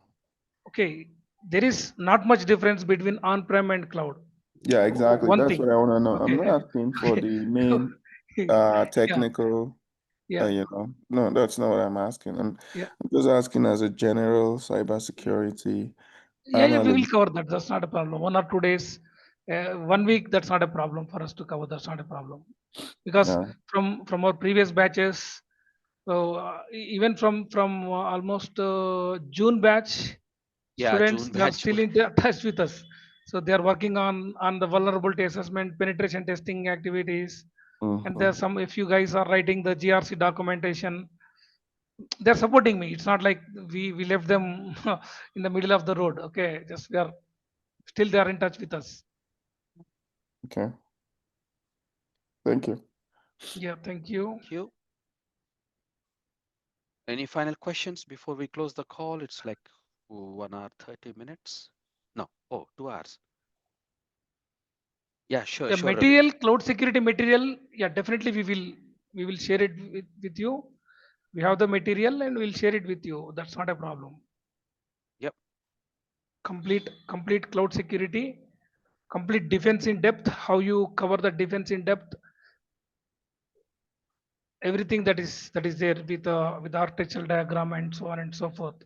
Okay, there is not much difference between on-prem and cloud. Yeah, exactly. One That's thing. what I want to know. I'm Okay. not asking for Okay. the main Yeah. technical, Yeah. No, that's not what I'm asking. Yeah. I'm just asking as a general cybersecurity Yeah, we will analyst. cover that. That's not a problem. 1 or 2 days, 1 week, that's not a problem for us to cover. That's not a problem. Because Yeah. from our previous batches, so even from almost June batch, Yeah. students June they are batch. still in touch with us. So they are working on the vulnerability assessment, penetration testing activities, and there are Mm-hmm. some. If you guys are writing the GRC documentation, they're supporting me. It's not like we left them in the middle of the road. Okay, just we are still they are in touch with us. Okay. Thank you. Yeah, thank you. Thank you. Any final questions before we close the call? It's like 1 hour, 30 minutes. No. Oh, 2 hours. Yeah, sure, Yeah, sure, Ravi. material, cloud security material. Yeah, definitely we will share it with you. We have the material and we'll share it with you. That's not a problem. Yep. Complete cloud security, complete defense in depth. How you cover the defense in depth, everything that is there with architectural diagram and so on and so forth.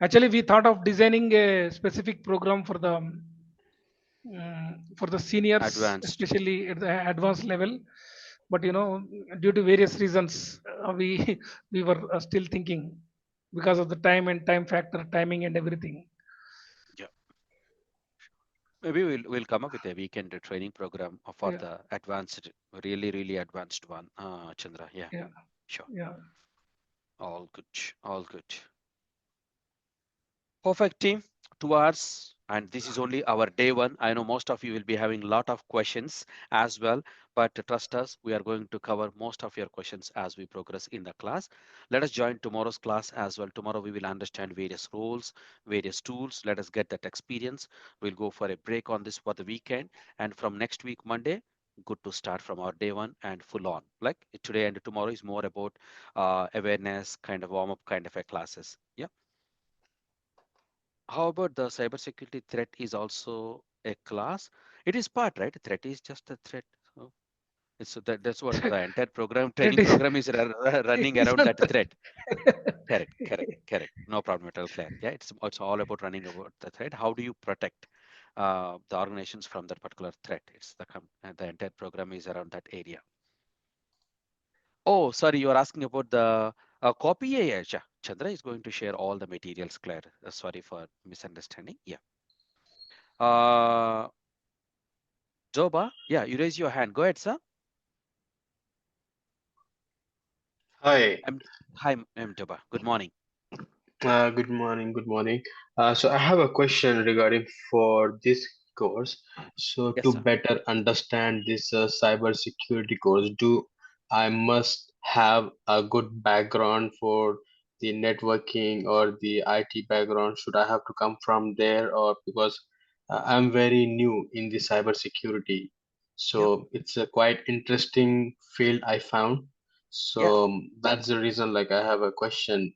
Actually, we thought of designing a specific program for the seniors, Advanced. especially at the advanced level. But due to various reasons, we we were still thinking because of the time factor, timing, and everything. Yeah. Maybe we'll come up with a weekend training program for Yeah, the advanced, really, really advanced one. Chandra. Yeah, yeah, sure. yeah. All good. All good. Perfect team, 2 hours, and this is only our day one. I know most of you will be having a lot of questions as well, but trust us, we are going to cover most of your questions as we progress in the class. Let us join tomorrow's class as well. Tomorrow we will understand various roles, various tools. Let us get that experience. We'll go for a break on this for the weekend, and from next week, Monday, good to start from our day one and full on. Like today and tomorrow is more about awareness, kind of warm up, kind of a classes. Yeah. How about the cybersecurity threat is also a class? It is part, right? Threat is just a threat. So that's what the entire program, Threat training is program is running it's around not that threat. Correct, correct, correct. No problem at all, Claire. Yeah, it's all about running about the threat. How do you protect the organizations from that particular threat? It's the entire program is around that area. Oh, sorry, you are asking about the copy. Yeah, yeah, Chandra is going to share all the materials, Claire. Sorry for misunderstanding. Yeah. Uh, Joba, yeah, you raise your hand. Go ahead, sir. Hi, I'm, hi, I'm Joba. Good morning. good morning. Good morning. So I have a question regarding for this course. So Yes, to sir. better understand this cyber security course, do I must have a good background for the networking or the IT background? Should I have to come from there, or because I'm very new in the cyber security, Yep. so it's a quite interesting field I found. Yeah. So that's the reason. Like I have a question.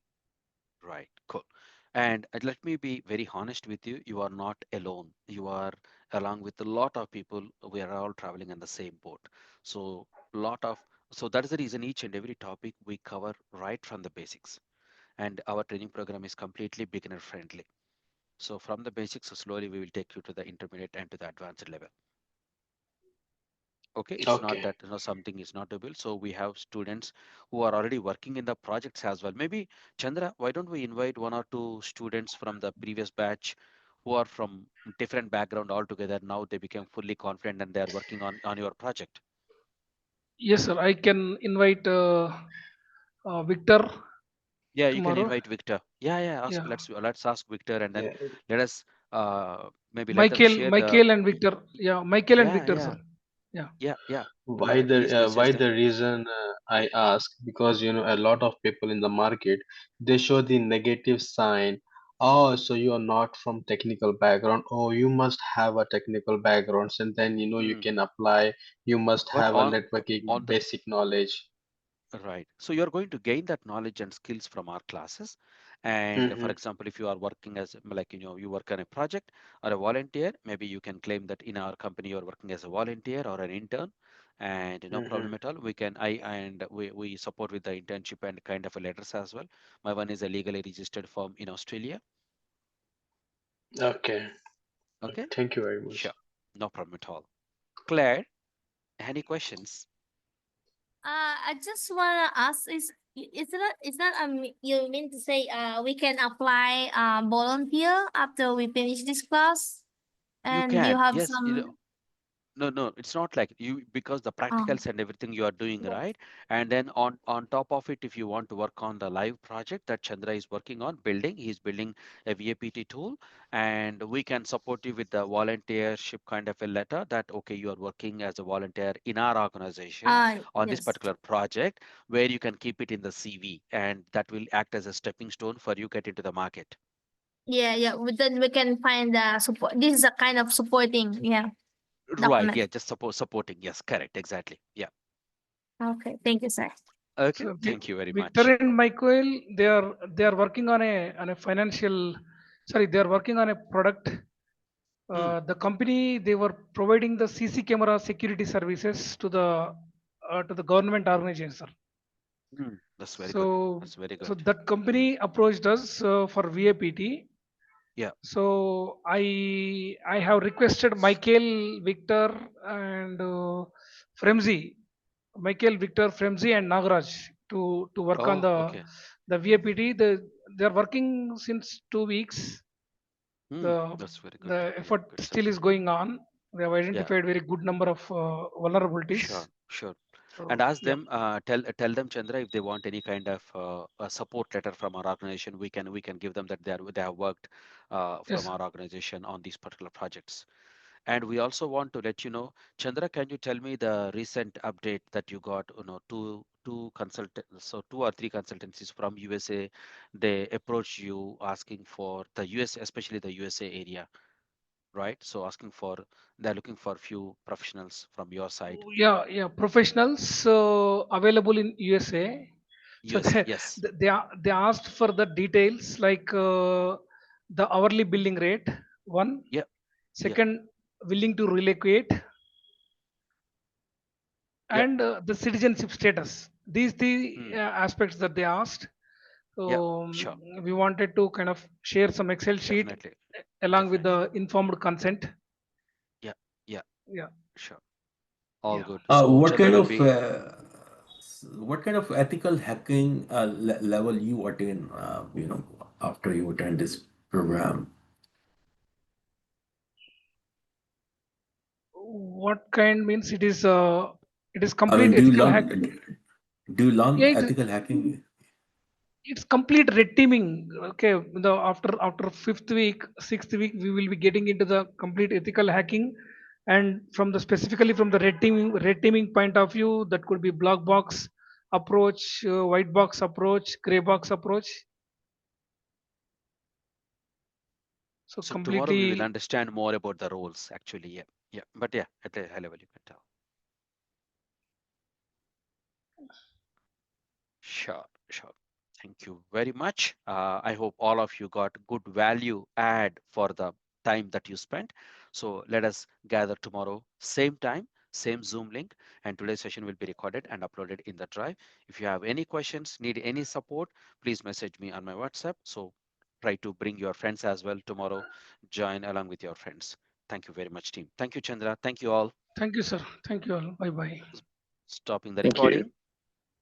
Right. Cool. And let me be very honest with you. You are not alone. You are along with a lot of people. We are all traveling in the same boat. So so that is the reason each and every topic we cover right from the basics. And our training program is completely beginner friendly. So from the basics, so slowly we will take you to the intermediate and to the advanced level. Okay, it's not Okay. that something is not able. So we have students who are already working in the projects as well. Maybe Chandra, why don't we invite 1 or 2 students from the previous batch who are from different background altogether. Now they became fully confident and they are working on your project. Yes, sir. I can invite Victor Yeah, you can tomorrow. invite Victor. Yeah. Yeah. Let's ask Victor, and then Yeah. let us maybe let them share the. Michael and Victor. Yeah, Michael and Yeah, Victor, yeah, sir. Yeah. yeah. Please Why message them. the reason I ask, because a lot of people in the market, they show the negative sign. Oh, so you are not from technical background. Oh, you must have a technical background, and then you Mm. can apply. You must But have a networking on the basic knowledge. right, so you're going to gain that knowledge and skills from our classes. And for Mm-hmm, example, if you are working as like you work on a project or a volunteer, maybe you can claim that in our company you're working as a volunteer or an intern, and no mm-hmm. problem at all. We support with the internship and kind of a letters as well. My one is a legally registered firm in Australia. Okay. Okay, Thank you very sure, much. no problem at all. Claire, any questions? I just wanna ask is that you mean to say we can apply volunteer after we finish this class You and you can, have yes, some no, it's not like you because the um practicals and everything you are doing right, and then on top of it, if you want to work on the live project that Chandra is working on building, he's building a VAPT tool, and we can support you with the volunteership kind of a letter that okay, you are working as a volunteer in our organization on this yes. particular project, where you can keep it in the CV, and that will act as a stepping stone for you get into the market. Yeah. Then we can find the support. This is a kind of supporting, Right? document. Yeah, just supporting. Yes, correct, exactly. Yeah. Okay, thank you, sir. Okay, So thank you very Victor much. and Michael, they are working on a financial. Sorry, they are working on a product. Mm, The company, they were providing the CC camera security services to the government organization, sir. that's very good. So That's very so good. that company approached us for VAPT. Yeah. So I have requested Michael, Victor, and Fremzi, Michael, Victor, Fremzi, and Nagaraj to work on Oh, okay. the VAPT. They are working since 2 weeks. The That's very good. the Yeah, effort good still support. is going on. We have Yeah, identified very good number of vulnerabilities. sure, sure. And So ask yeah, them, tell them, Chandra, if they want any kind of a support letter from our organization, we can give them that they have worked from yes. our organization on these particular projects. And we also want to let you know, Chandra, can you tell me the recent update that you got, two or three consultancies from USA, they approach you asking for the US, especially the USA area, right? So they're looking for few professionals from your side. Yeah, professionals available in USA. So USA, yes. they asked for the details like the hourly billing rate, one. Yeah, yeah. Second, willing to relocate, Yeah. and the citizenship status. These the Mm, aspects that they asked. yeah, So sure. we wanted to kind of share some Excel sheet Definitely. along with Definitely. the informed consent. Yeah, yeah, Yeah, sure. All yeah. good. So What Chandra kind will of be ethical hacking level you attain, after you attend this program? What kind means it is I complete mean, do you ethical hack. learn Yeah, ethical hacking? it's complete red teaming. Okay, after fifth week, sixth week, we will be getting into the complete ethical hacking, and from the specifically from the red teaming point of view, that could be black box approach, white box approach, gray box approach. So so tomorrow we will completely. understand more about the roles actually. Yeah, yeah. But yeah, at a high level you can tell. Sure, sure. Thank you very much. I hope all of you got good value add for the time that you spent. So let us gather tomorrow, same time, same Zoom link, and today's session will be recorded and uploaded in the drive. If you have any questions, need any support, please message me on my WhatsApp. So try to bring your friends as well tomorrow, join along with your friends. Thank you very much, team. Thank you, Chandra. Thank you all. Thank you, sir. Thank you all. Bye bye. Stopping the Thank you. recording.